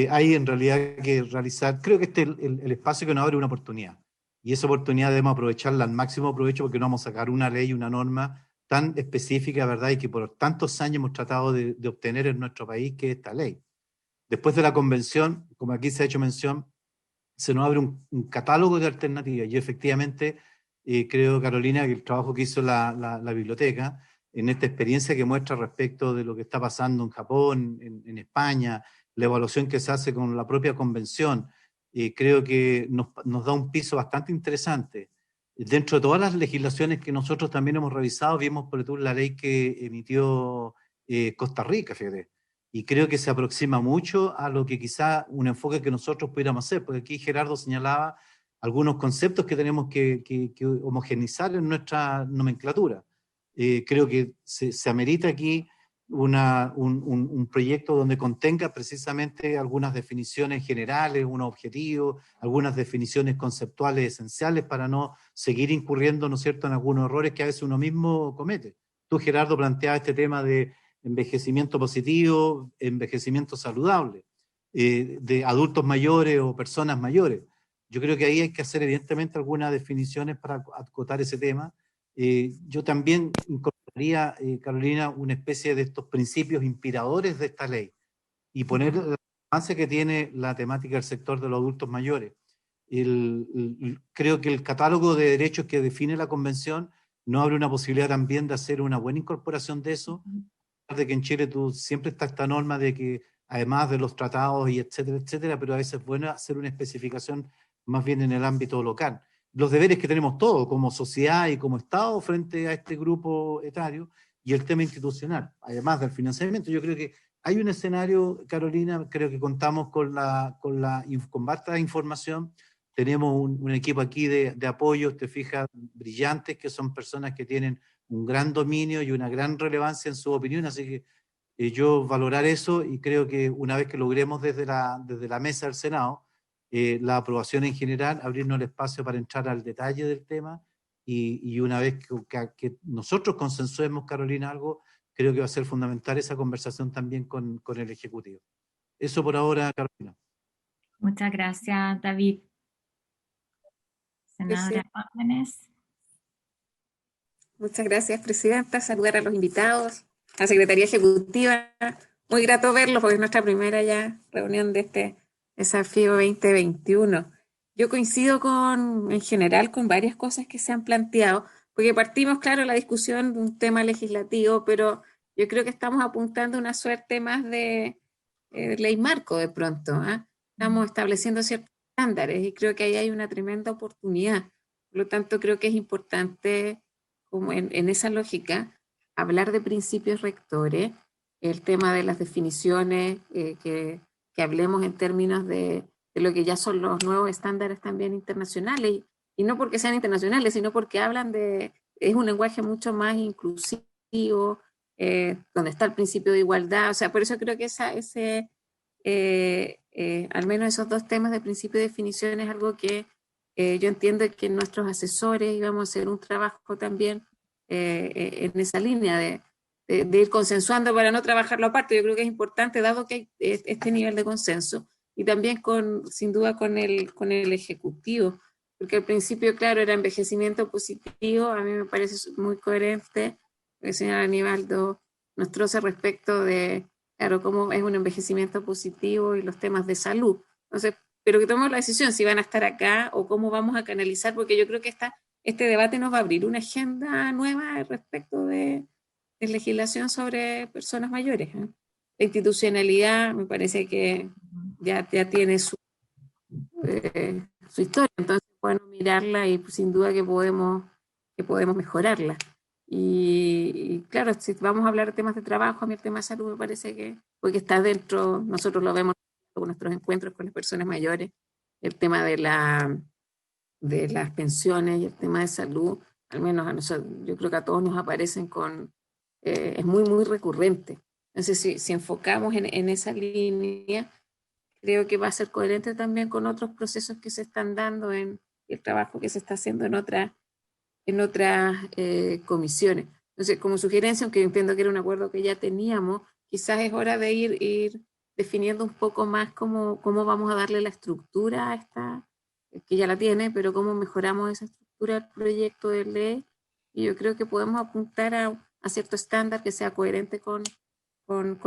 hay en realidad que realizar, creo que este el espacio que nos abre una oportunidad, y esa oportunidad debemos aprovecharla al máximo provecho, porque no vamos a sacar una ley, una norma tan específica, ¿verdad? Y que por tantos años hemos tratado de obtener en nuestro país, que es esta ley. Después de la convención, como aquí se ha hecho mención, se nos abre un catálogo de alternativas. Yo efectivamente creo, Carolina, que el trabajo que hizo la biblioteca en esta experiencia que muestra respecto de lo que está pasando en Japón, en España, la evaluación que se hace con la propia convención, creo que nos da un piso bastante interesante. Dentro de todas las legislaciones que nosotros también hemos revisado, vimos por ejemplo la ley que emitió Costa Rica, fíjate, y creo que se aproxima mucho a lo que quizá un enfoque que nosotros pudiéramos hacer, porque aquí Gerardo señalaba algunos conceptos que tenemos que homogeneizar en nuestra nomenclatura. Creo que se amerita aquí un proyecto donde contenga precisamente algunas definiciones generales, unos objetivos, algunas definiciones conceptuales esenciales para no seguir incurriendo, ¿no es cierto?, en algunos errores que a veces uno mismo comete. Tú, Gerardo, planteabas este tema de envejecimiento positivo, envejecimiento saludable, de adultos mayores o personas mayores. Yo creo que ahí hay que hacer evidentemente algunas definiciones para acotar ese tema. Yo también incorporaría, Carolina, una especie de estos principios inspiradores de esta ley y poner el avance que tiene la temática del sector de los adultos mayores. Creo que el catálogo de derechos que define la convención nos abre una posibilidad también de hacer una buena incorporación de eso, de que en Chile siempre está esta norma de que además de los tratados y etcétera, etcétera, pero a veces es bueno hacer una especificación más bien en el ámbito local. Los deberes que tenemos todos como sociedad y como Estado frente a este grupo etario y el tema institucional, además del financiamiento. Yo creo que hay un escenario, Carolina, creo que contamos con vasta información, tenemos un equipo aquí de apoyo, te fijas, brillantes, que son personas que tienen un gran dominio y una gran relevancia en su opinión, así que yo valorar eso, y creo que una vez que logremos desde la mesa del Senado la aprobación en general, abrirnos el espacio para entrar al detalle del tema, y una vez que nosotros consensuemos, Carolina, algo, creo que va a ser fundamental esa conversación también con el Ejecutivo. Eso por ahora, Carolina. Muchas gracias, David. Senadora Órdenes. Muchas gracias, Presidenta. Saludar a los invitados, a la Secretaría Ejecutiva. Muy grato verlos porque es nuestra primera ya reunión de este desafío 2021. Yo coincido en general con varias cosas que se han planteado, porque partimos, claro, la discusión de un tema legislativo, pero yo creo que estamos apuntando a una suerte más de ley marco de pronto. Estamos estableciendo ciertos estándares y creo que ahí hay una tremenda oportunidad. Por lo tanto, creo que es importante, como en esa lógica, hablar de principios rectores, el tema de las definiciones, que hablemos en términos de lo que ya son los nuevos estándares también internacionales, y no porque sean internacionales, sino porque hablan es un lenguaje mucho más inclusivo, donde está el principio de igualdad. O sea, por eso creo que al menos esos dos temas de principio de definición es algo que yo entiendo que nuestros asesores íbamos a hacer un trabajo también en esa línea de ir consensuando para no trabajarlo aparte. Yo creo que es importante, dado que hay este nivel de consenso, y también sin duda con el Ejecutivo, porque al principio, claro, era envejecimiento positivo. A mí me parece muy coherente el señor Aníbaldo Nostroza respecto de, claro, cómo es un envejecimiento positivo y los temas de salud. Entonces, pero que tomemos la decisión si van a estar acá o cómo vamos a canalizar, porque yo creo que este debate nos va a abrir una agenda nueva respecto de legislación sobre personas mayores, ¿eh? La institucionalidad me parece que ya tiene su historia, entonces bueno, mirarla y pues, sin duda que podemos mejorarla. Y claro, si vamos a hablar de temas de trabajo, a mí el tema de salud me parece que, porque está dentro, nosotros lo vemos con nuestros encuentros con las personas mayores, el tema de las pensiones y el tema de salud, al menos a nosotros, yo creo que a todos nos aparecen es muy, muy recurrente. Entonces, si enfocamos en esa línea, creo que va a ser coherente también con otros procesos que se están dando en el trabajo que se está haciendo en otras comisiones. Entonces, como sugerencia, aunque entiendo que era un acuerdo que ya teníamos, quizás es hora de ir definiendo un poco más cómo vamos a darle la estructura a esta, que ya la tiene, pero cómo mejoramos esa estructura del proyecto de ley. Y yo creo que podemos apuntar a cierto estándar que sea coherente con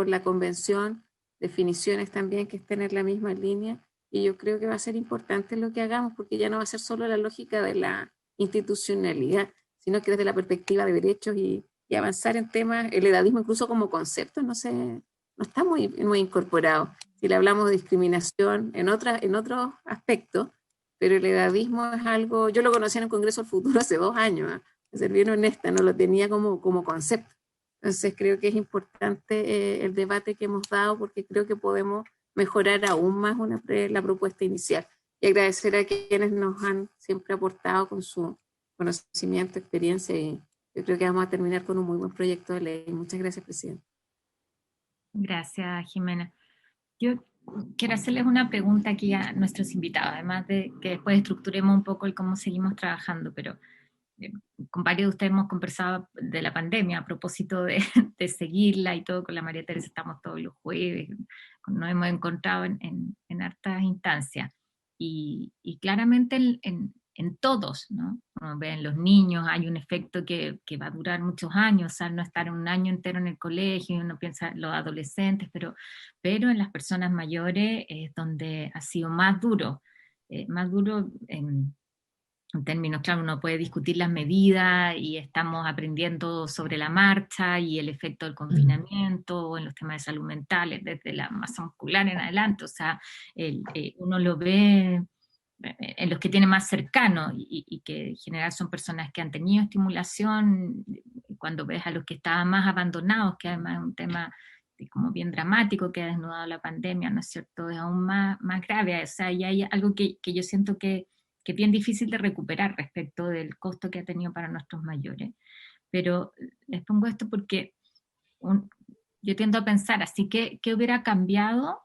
la convención, definiciones también que estén en la misma línea, y yo creo que va a ser importante lo que hagamos, porque ya no va a ser solo la lógica de la institucionalidad, sino que desde la perspectiva de derechos y avanzar en temas, el edadismo incluso como concepto no está muy, muy incorporado. Si le hablamos de discriminación en otros aspectos, pero el edadismo es algo, yo lo conocí en el Congreso del Futuro hace 2 años, ¿eh? De ser bien honesta, no lo tenía como concepto. Entonces creo que es importante el debate que hemos dado, porque creo que podemos mejorar aún más la propuesta inicial. Y agradecer a quienes nos han siempre aportado con su conocimiento, experiencia, y yo creo que vamos a terminar con un muy buen proyecto de ley. Muchas gracias, presidente. Gracias, Jimena. Yo quiero hacerles una pregunta aquí a nuestros invitados, además de que después estructuremos un poco el cómo seguimos trabajando, pero con varios de ustedes hemos conversado de la pandemia a propósito de seguirla y todo. Con la María Teresa estamos todos los jueves, nos hemos encontrado en hartas instancias, y claramente en todos, ¿no? Uno ve en los niños, hay un efecto que va a durar muchos años, al no estar un año entero en el colegio, uno piensa en los adolescentes, pero en las personas mayores es donde ha sido más duro en términos, claro, uno puede discutir las medidas y estamos aprendiendo sobre la marcha y el efecto del confinamiento o en los temas de salud mental desde la masa muscular en adelante. O sea, uno lo ve en los que tiene más cercano y que en general son personas que han tenido estimulación. Cuando ves a los que estaban más abandonados, que además es un tema como bien dramático que ha desnudado la pandemia, ¿no es cierto?, es aún más grave. O sea, y hay algo que yo siento que es bien difícil de recuperar respecto del costo que ha tenido para nuestros mayores. Pero les pongo esto porque yo tiendo a pensar así, ¿qué hubiera cambiado?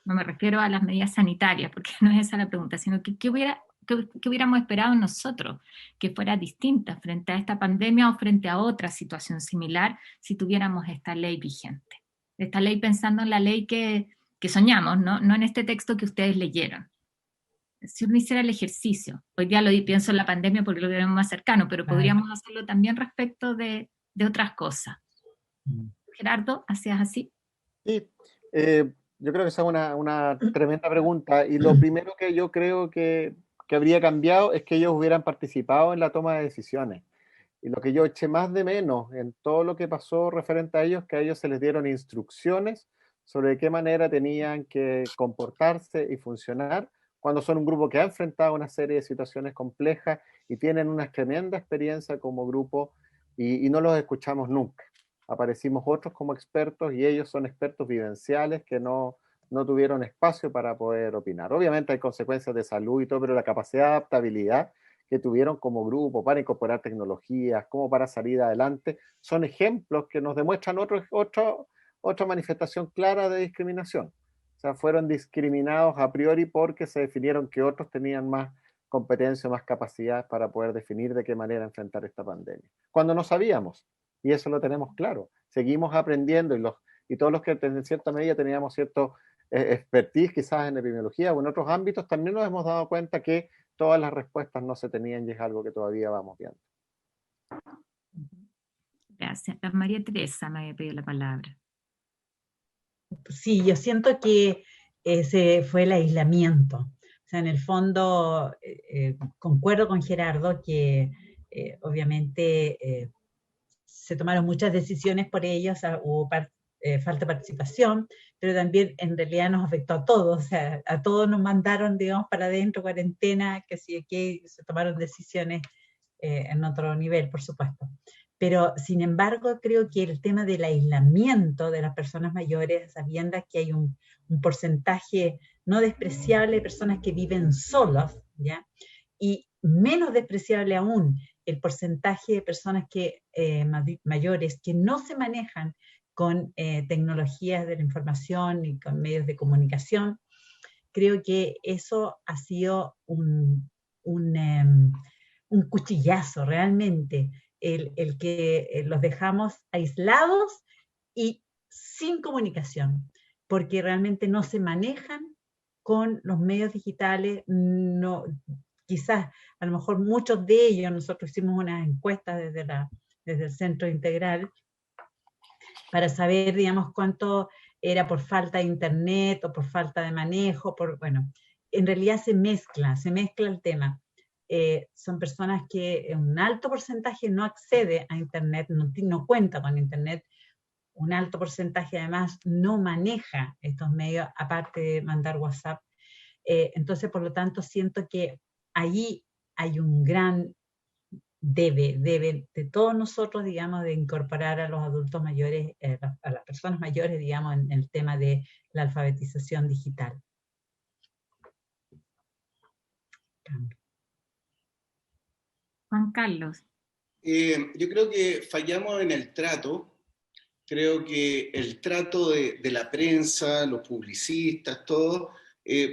No me refiero a las medidas sanitarias, porque no es esa la pregunta, sino ¿qué hubiéramos esperado nosotros que fuera distinta frente a esta pandemia o frente a otra situación similar si tuviéramos esta ley vigente? Esta ley pensando en la ley que soñamos, no en este texto que ustedes leyeron. Si uno hiciera el ejercicio, hoy día pienso en la pandemia porque lo tenemos más cercano, pero podríamos hacerlo también respecto de otras cosas. Gerardo, ¿hacías así? Sí, yo creo que esa es una tremenda pregunta, y lo primero que yo creo que habría cambiado es que ellos hubieran participado en la toma de decisiones. Y lo que yo eché más de menos en todo lo que pasó referente a ellos, que a ellos se les dieron instrucciones sobre de qué manera tenían que comportarse y funcionar cuando son un grupo que ha enfrentado una serie de situaciones complejas y tienen una tremenda experiencia como grupo, y no los escuchamos nunca. Aparecimos otros como expertos y ellos son expertos vivenciales que no tuvieron espacio para poder opinar. Obviamente hay consecuencias de salud y todo, pero la capacidad de adaptabilidad que tuvieron como grupo para incorporar tecnologías, como para salir adelante, son ejemplos que nos demuestran otra manifestación clara de discriminación. O sea, fueron discriminados a priori porque se definieron que otros tenían más competencia, más capacidad para poder definir de qué manera enfrentar esta pandemia, cuando no sabíamos. y eso lo tenemos claro. Seguimos aprendiendo y todos los que en cierta medida teníamos cierto expertise quizás en epidemiología o en otros ámbitos, también nos hemos dado cuenta que todas las respuestas no se tenían y es algo que todavía vamos viendo. Gracias. La María Teresa me había pedido la palabra. Sí, yo siento que ese fue el aislamiento. O sea, en el fondo, concuerdo con Gerardo que obviamente se tomaron muchas decisiones por ellos, o sea, hubo falta de participación, pero también en realidad nos afectó a todos, o sea, a todos nos mandaron, digamos, para adentro, cuarentena, que sí, que se tomaron decisiones en otro nivel, por supuesto. Pero, sin embargo, creo que el tema del aislamiento de las personas mayores, sabiendo que hay un porcentaje no despreciable de personas que viven solos, ¿ya? Y menos despreciable aún el porcentaje de personas mayores que no se manejan con tecnologías de la información y con medios de comunicación. Creo que eso ha sido un cuchillazo realmente, el que los dejamos aislados y sin comunicación, porque realmente no se manejan con los medios digitales, no, quizás a lo mejor muchos de ellos, nosotros hicimos unas encuestas desde el Centro Integral, para saber, digamos, cuánto era por falta de internet o por falta de manejo, bueno, en realidad se mezcla el tema. Son personas que un alto porcentaje no accede a internet, no cuenta con internet, un alto porcentaje además no maneja estos medios, aparte de mandar WhatsApp. Entonces, por lo tanto, siento que allí hay un gran debe de todos nosotros, digamos, de incorporar a los adultos mayores, a las personas mayores, digamos, en el tema de la alfabetización digital. Juan Carlos. Yo creo que fallamos en el trato. Creo que el trato de la prensa, los publicistas, todo,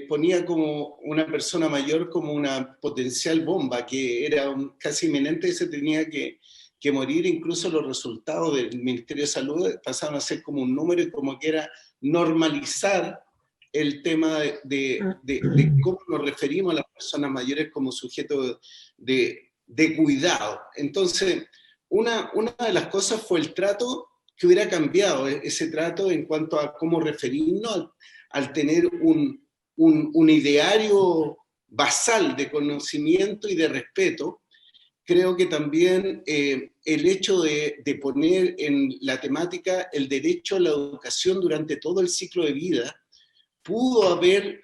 ponía como una persona mayor como una potencial bomba, que era casi inminente y se tenía que morir. Incluso los resultados del Ministerio de Salud pasaron a ser como un número y como que era normalizar el tema de cómo nos referimos a las personas mayores como sujetos de cuidado. Entonces, una de las cosas fue el trato, que hubiera cambiado ese trato en cuanto a cómo referirnos al tener un ideario basal de conocimiento y de respeto. Creo que también el hecho de poner en la temática el derecho a la educación durante todo el ciclo de vida pudo haber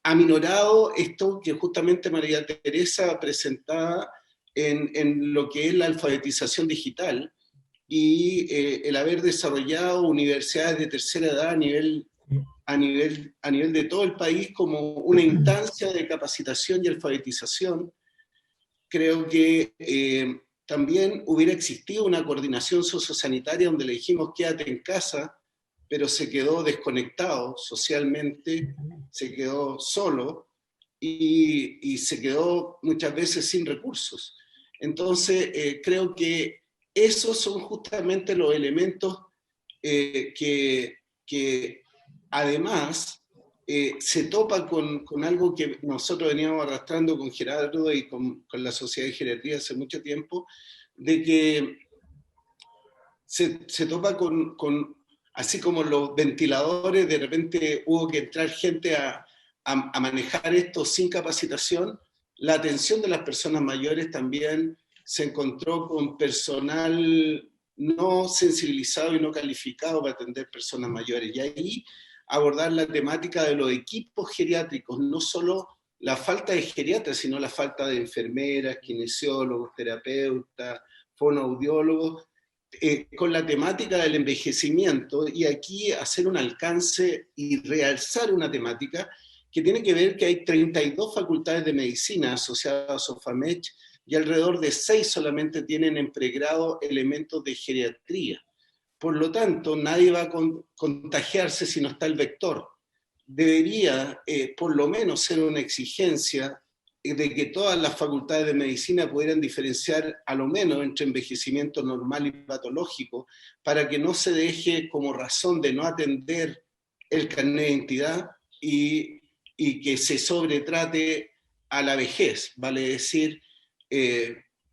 aminorado esto que justamente María Teresa presentaba en lo que es la alfabetización digital y el haber desarrollado universidades de tercera edad a nivel de todo el país como una instancia de capacitación y alfabetización. Creo que también hubiera existido una coordinación sociosanitaria donde le dijimos quédate en casa, pero se quedó desconectado socialmente, se quedó solo y se quedó muchas veces sin recursos. Entonces, creo que esos son justamente los elementos que además se topa con algo que nosotros veníamos arrastrando con Gerardo y con la Sociedad de Geriatría hace mucho tiempo, de que se topa con así como los ventiladores, de repente hubo que entrar gente a manejar esto sin capacitación. La atención de las personas mayores también se encontró con personal no sensibilizado y no calificado para atender personas mayores. Y ahí abordar la temática de los equipos geriátricos, no solo la falta de geriatras, sino la falta de enfermeras, kinesiólogos, terapeutas, fonoaudiólogos, con la temática del envejecimiento, y aquí hacer un alcance y realzar una temática que tiene que ver que hay 32 facultades de medicina asociadas a SOFAMED y alrededor de 6 solamente tienen en pregrado elementos de geriatría. Por lo tanto, nadie va a contagiarse si no está el vector. Debería, por lo menos, ser una exigencia de que todas las facultades de medicina pudieran diferenciar a lo menos entre envejecimiento normal y patológico, para que no se deje como razón de no atender el carnet de identidad y que se sobretrate a la vejez, vale decir,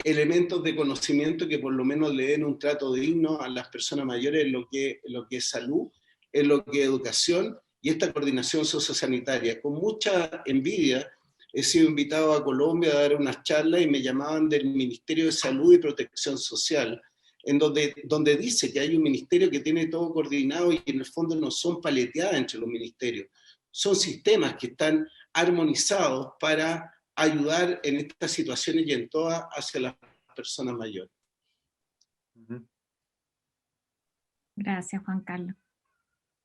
elementos de conocimiento que por lo menos le den un trato digno a las personas mayores en lo que es salud, en lo que es educación y esta coordinación sociosanitaria. Con mucha envidia he sido invitado a Colombia a dar unas charlas y me llamaban del Ministerio de Salud y Protección Social, en donde dice que hay un ministerio que tiene todo coordinado y en el fondo no son paleteadas entre los ministerios, son sistemas que están armonizados para ayudar en estas situaciones y en todas hacia las personas mayores. Gracias, Juan Carlos.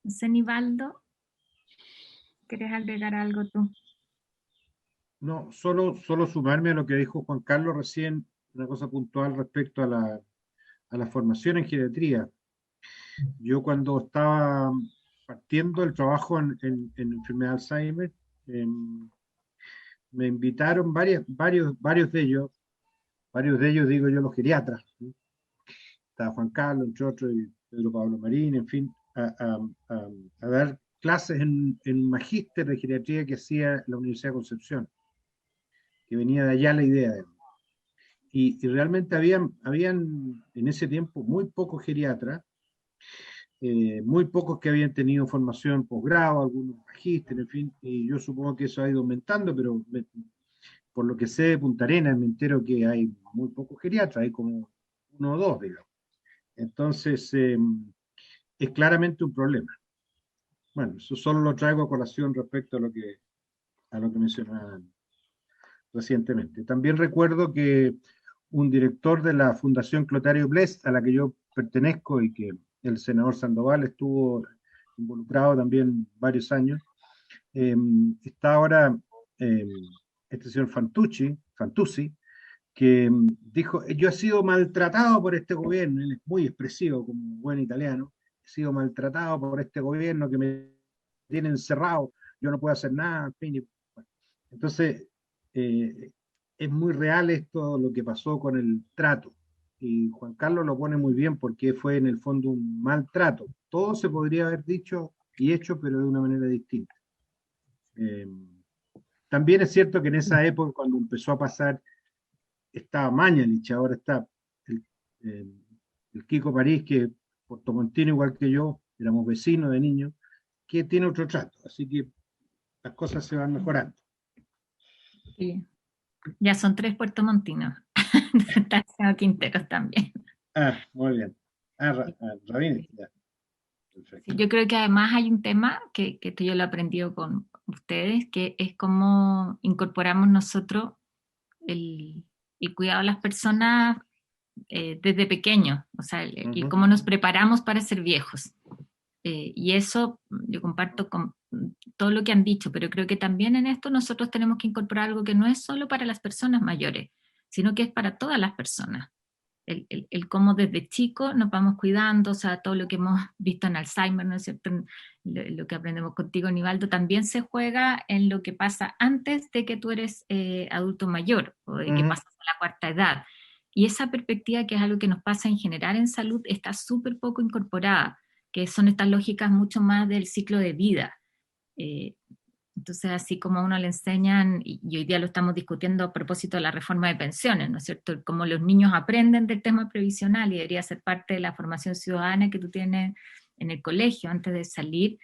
No sé, Nivaldo, ¿quieres agregar algo tú? No, solo sumarme a lo que dijo Juan Carlos recién, una cosa puntual respecto a la formación en geriatría. Yo cuando estaba partiendo el trabajo en enfermedad de Alzheimer, me invitaron varios de ellos digo yo los geriatras, ¿sí? Estaba Juan Carlos, entre otros, y Pedro Pablo Marín, en fin, a dar clases en un magíster de geriatría que hacía la Universidad de Concepción, que venía de allá la idea de él. Y realmente habían en ese tiempo muy pocos geriatras, muy pocos que habían tenido formación posgrado, algunos magíster, en fin, y yo supongo que eso ha ido aumentando, pero por lo que sé de Punta Arenas me entero que hay muy pocos geriatras, hay como 1 o 2, digamos. Entonces, es claramente un problema. Bueno, eso solo lo traigo a colación respecto a lo que mencionaban recientemente. También recuerdo que un director de la Fundación Clotario Blest, a la que yo pertenezco y que el senador Sandoval estuvo involucrado también varios años, está ahora este señor Fantuzzi, que dijo: yo he sido maltratado por este gobierno. Él es muy expresivo como buen italiano. He sido maltratado por este gobierno que me tiene encerrado, yo no puedo hacer nada, en fin. Bueno, entonces, es muy real esto, lo que pasó con el trato. Y Juan Carlos lo pone muy bien porque fue en el fondo un maltrato. Todo se podría haber dicho y hecho, pero de una manera distinta. También es cierto que en esa época, cuando empezó a pasar, estaba Mañalich, ahora está el Kiko París, que puertomontino igual que yo, éramos vecinos de niños, que tiene otro trato. Así que las cosas se van mejorando. Sí. Ya son 3 puertomontinos. Está el señor Quinteros también. Muy bien. Rabines, ya. Perfecto. Sí, yo creo que además hay un tema que esto yo lo he aprendido con ustedes, que es cómo incorporamos nosotros el cuidado a las personas desde pequeños, o sea, y cómo nos preparamos para ser viejos. Y eso yo comparto con todo lo que han dicho, pero creo que también en esto nosotros tenemos que incorporar algo que no es solo para las personas mayores, sino que es para todas las personas. El cómo desde chico nos vamos cuidando, o sea, todo lo que hemos visto en Alzheimer, ¿no es cierto? Lo que aprendemos contigo, Nivaldo, también se juega en lo que pasa antes de que tú eres adulto mayor, o de que pasas a la cuarta edad. Y esa perspectiva, que es algo que nos pasa en general en salud, está súper poco incorporada, que son estas lógicas mucho más del ciclo de vida. Entonces, así como a uno le enseñan, y hoy día lo estamos discutiendo a propósito de la reforma de pensiones, ¿no es cierto? Como los niños aprenden del tema previsional y debería ser parte de la formación ciudadana que tú tienes en el colegio antes de salir,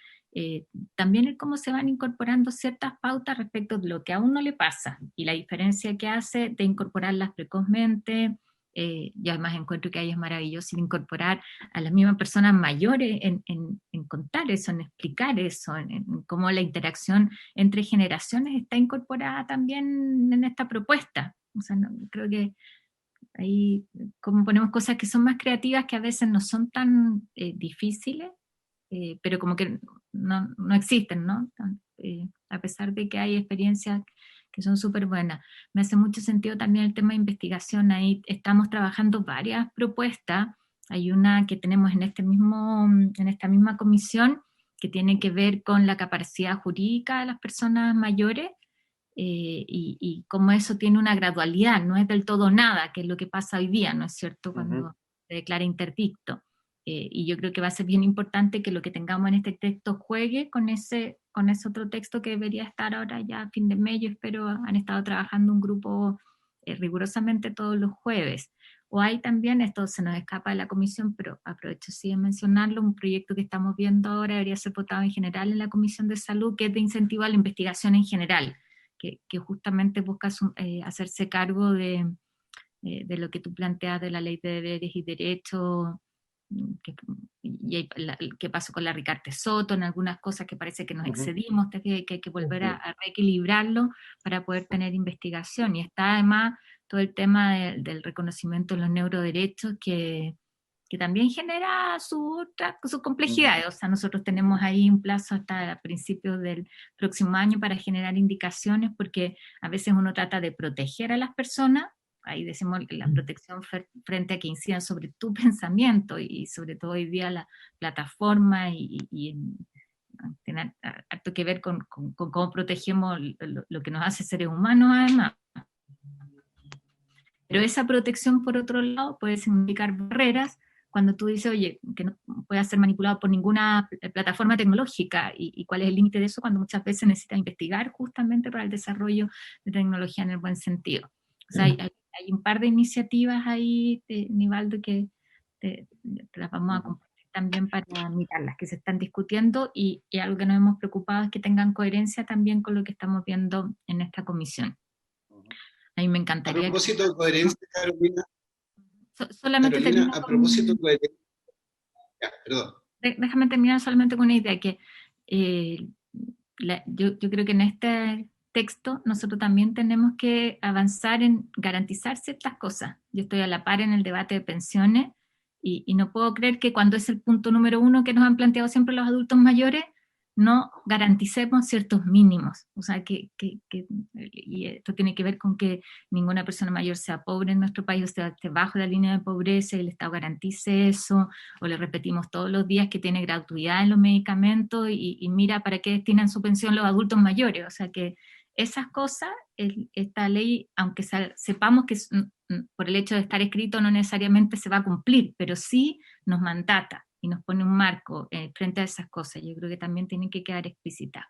también es cómo se van incorporando ciertas pautas respecto de lo que a uno le pasa y la diferencia que hace de incorporarlas precozmente. Y además encuentro que ahí es maravilloso incorporar a las mismas personas mayores en contar eso, en explicar eso, en cómo la interacción entre generaciones está incorporada también en esta propuesta. O sea, creo que ahí como ponemos cosas que son más creativas, que a veces no son tan difíciles, pero como que no existen, ¿no? A pesar de que hay experiencias que son súper buenas. Me hace mucho sentido también el tema de investigación. Ahí estamos trabajando varias propuestas. Hay una que tenemos en esta misma comisión, que tiene que ver con la capacidad jurídica de las personas mayores, y cómo eso tiene una gradualidad, no es del todo nada, que es lo que pasa hoy día, ¿no es cierto?, cuando se declara interdicto. Y yo creo que va a ser bien importante que lo que tengamos en este texto juegue con ese otro texto que debería estar ahora ya a fin de mes. Yo espero, han estado trabajando un grupo rigurosamente todos los jueves. O hay también, esto se nos escapa de la comisión, pero aprovecho sí de mencionarlo, un proyecto que estamos viendo ahora, debería ser votado en general en la Comisión de Salud, que es de incentivo a la investigación en general, que justamente busca hacerse cargo de lo que tú planteas de la ley de deberes y derechos, qué pasó con la Ricarte Soto, en algunas cosas que parece que nos excedimos, que hay que volver a reequilibrarlo para poder tener investigación. Y está además todo el tema del reconocimiento de los neuroderechos, que también genera sus complejidades. O sea, nosotros tenemos ahí un plazo hasta principios del próximo año para generar indicaciones, porque a veces uno trata de proteger a las personas. Ahí decimos la protección frente a que incidan sobre tu pensamiento, y sobre todo hoy día la plataforma tiene harto que ver con cómo protegemos lo que nos hace seres humanos además. Pero esa protección, por otro lado, puede significar barreras cuando tú dices, oye, que no pueda ser manipulado por ninguna plataforma tecnológica, y cuál es el límite de eso, cuando muchas veces necesita investigar justamente para el desarrollo de tecnología en el buen sentido. O sea, hay un par de iniciativas ahí, Nivaldo, que te las vamos a compartir también para mirarlas, que se están discutiendo, y algo que nos hemos preocupado es que tengan coherencia también con lo que estamos viendo en esta comisión. A mí me encantaría... A propósito de coherencia, Carolina, solamente Carolina, a propósito de coherencia... Ya, perdón. Déjame terminar solamente con una idea, que yo creo que en este texto nosotros también tenemos que avanzar en garantizar ciertas cosas. Yo estoy a la par en el debate de pensiones, y no puedo creer que cuando es el punto número 1 que nos han planteado siempre los adultos mayores, no garanticemos ciertos mínimos. O sea, y esto tiene que ver con que ninguna persona mayor sea pobre en nuestro país, o sea, esté bajo la línea de pobreza, y el Estado garantice eso, o le repetimos todos los días que tiene gratuidad en los medicamentos, y mira para qué destinan su pensión los adultos mayores. O sea, que esas cosas, esta ley, aunque sepamos que por el hecho de estar escrito no necesariamente se va a cumplir, pero sí nos mandata y nos pone un marco frente a esas cosas. Yo creo que también tienen que quedar explícitas.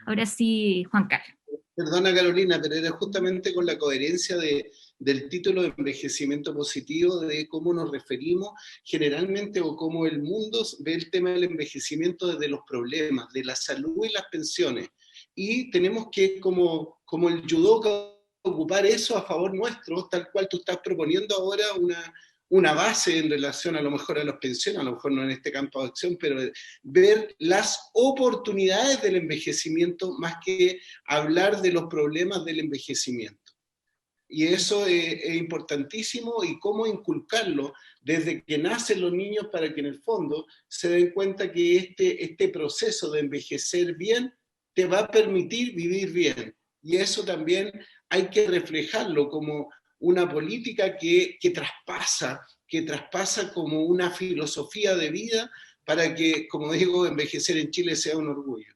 Ahora sí, Juan Carlos. Perdona, Carolina, pero era justamente con la coherencia del título de envejecimiento positivo, de cómo nos referimos generalmente, o cómo el mundo ve el tema del envejecimiento desde los problemas, de la salud y las pensiones. Y tenemos que, como el judoka, ocupar eso a favor nuestro, tal cual tú estás proponiendo ahora una base en relación a lo mejor a las pensiones, a lo mejor no en este campo de acción, pero ver las oportunidades del envejecimiento más que hablar de los problemas del envejecimiento. Y eso es importantísimo, y cómo inculcarlo desde que nacen los niños para que en el fondo se den cuenta que este proceso de envejecer bien te va a permitir vivir bien. Y eso también hay que reflejarlo como una política que traspasa como una filosofía de vida, para que, como digo, envejecer en Chile sea un orgullo.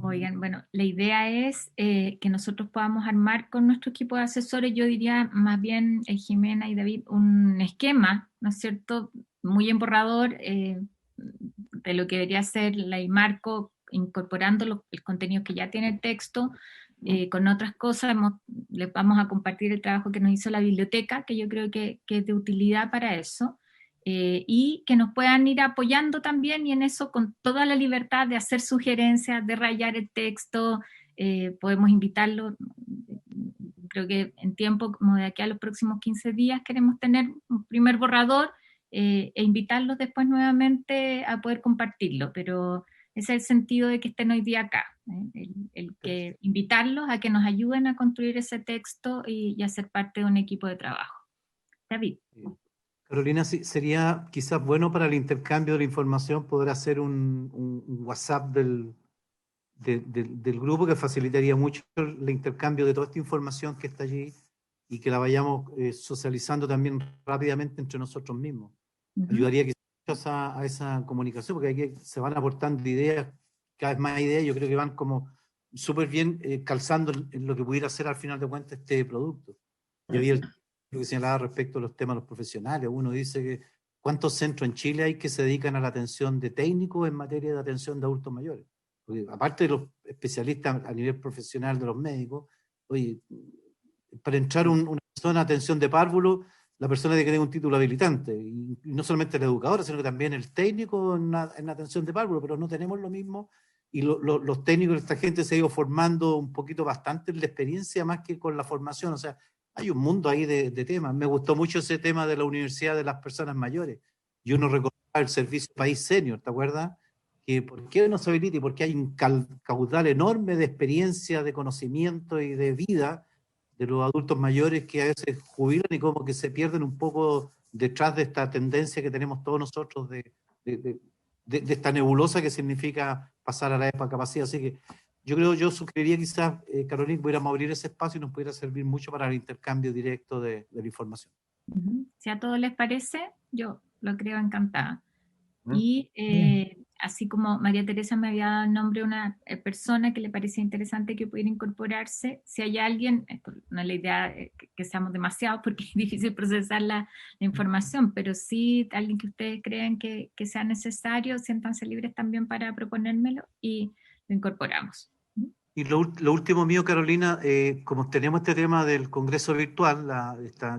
Oigan, bueno, la idea es que nosotros podamos armar con nuestro equipo de asesores, yo diría más bien, Jimena y David, un esquema, ¿no es cierto?, muy emborrador de lo que debería ser la ley marco, incorporando el contenido que ya tiene el texto, con otras cosas. Les vamos a compartir el trabajo que nos hizo la biblioteca, que yo creo que es de utilidad para eso, y que nos puedan ir apoyando también, y en eso con toda la libertad de hacer sugerencias, de rayar el texto. Podemos invitarlo, creo que en tiempo, como de aquí a los próximos 15 días, queremos tener un primer borrador, e invitarlos después nuevamente a poder compartirlo, pero ese es el sentido de que estén hoy día acá, el que invitarlos a que nos ayuden a construir ese texto y a ser parte de un equipo de trabajo. David. Carolina, sería quizás bueno para el intercambio de la información poder hacer un WhatsApp del grupo, que facilitaría mucho el intercambio de toda esta información que está allí, y que la vayamos socializando también rápidamente entre nosotros mismos. Ayudaría quizás a esa comunicación, porque aquí se van aportando ideas, cada vez más ideas. Yo creo que van como súper bien calzando en lo que pudiera ser al final de cuentas este producto. Y había lo que señalaba respecto a los temas de los profesionales. Uno dice que ¿cuántos centros en Chile hay que se dedican a la atención de técnicos en materia de atención de adultos mayores? Porque aparte de los especialistas a nivel profesional de los médicos, oye, para entrar una persona a atención de párvulo, la persona tiene que tener un título habilitante, y no solamente la educadora, sino que también el técnico en atención de párvulo, pero no tenemos lo mismo, y los técnicos de esta gente se ha ido formando un poquito bastante en la experiencia más que con la formación. O sea, hay un mundo ahí de temas. Me gustó mucho ese tema de la universidad de las personas mayores. Y uno recordaba el servicio país senior, ¿te acuerdas? Que ¿por qué no se habilita? Y porque hay un caudal enorme de experiencia, de conocimiento y de vida de los adultos mayores que a veces jubilan y como que se pierden un poco detrás de esta tendencia que tenemos todos nosotros de esta nebulosa que significa pasar a la capacidad. Así que yo sugeriría quizás, Carolina, que pudiéramos abrir ese espacio y nos pudiera servir mucho para el intercambio directo de la información. Si a todos les parece, yo lo creo encantada. Y así como María Teresa me había dado el nombre de una persona que le parecía interesante que pudiera incorporarse, si hay alguien, esto no es la idea que seamos demasiados porque es difícil procesar la información, pero sí alguien que ustedes crean que sea necesario, siéntanse libres también para proponérmelo y lo incorporamos. Y lo último mío, Carolina, como tenemos este tema del Congreso virtual,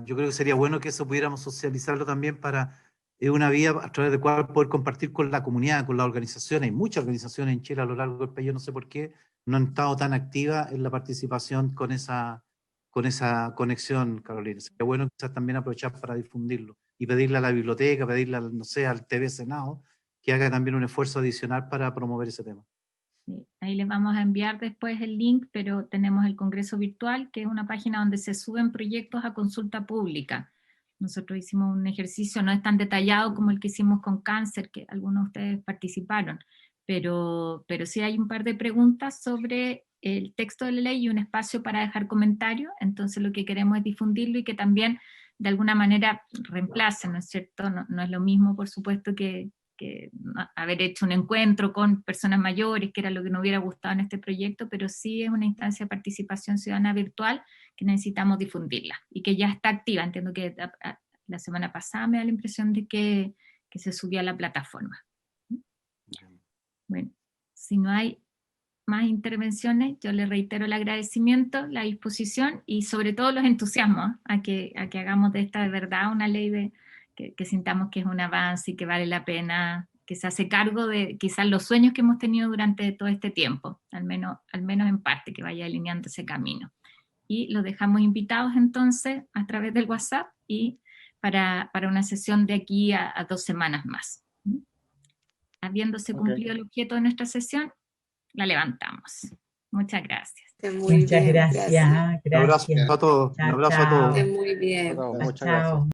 yo creo que sería bueno que eso pudiéramos socializarlo también para una vía a través de la cual poder compartir con la comunidad, con las organizaciones. Hay muchas organizaciones en Chile a lo largo del país, yo no sé por qué no han estado tan activas en la participación con esa conexión, Carolina. Sería bueno quizás también aprovechar para difundirlo y pedirle a la biblioteca, pedirle, no sé, al TV Senado, que haga también un esfuerzo adicional para promover ese tema. Sí, ahí les vamos a enviar después el link, pero tenemos el Congreso Virtual, que es una página donde se suben proyectos a consulta pública. Nosotros hicimos un ejercicio, no es tan detallado como el que hicimos con cáncer, que algunos de ustedes participaron, pero sí hay un par de preguntas sobre el texto de la ley y un espacio para dejar comentarios. Entonces lo que queremos es difundirlo y que también de alguna manera reemplace, ¿no es cierto? No es lo mismo, por supuesto, que haber hecho un encuentro con personas mayores, que era lo que nos hubiera gustado en este proyecto, pero sí es una instancia de participación ciudadana virtual que necesitamos difundirla y que ya está activa. Entiendo que la semana pasada me da la impresión de que se subió a la plataforma. Bueno, si no hay más intervenciones, yo le reitero el agradecimiento, la disposición y sobre todo los entusiasmos a que hagamos de esta de verdad una ley que sintamos que es un avance y que vale la pena, que se hace cargo de quizás los sueños que hemos tenido durante todo este tiempo, al menos en parte, que vaya alineando ese camino. Y los dejamos invitados entonces a través del WhatsApp y para una sesión de aquí a 2 semanas más. Habiéndose cumplido el objeto de nuestra sesión, la levantamos. Muchas gracias. Muchas gracias. Un abrazo a todos. Chao, Un abrazo a todos. Muy bien. Muchas gracias.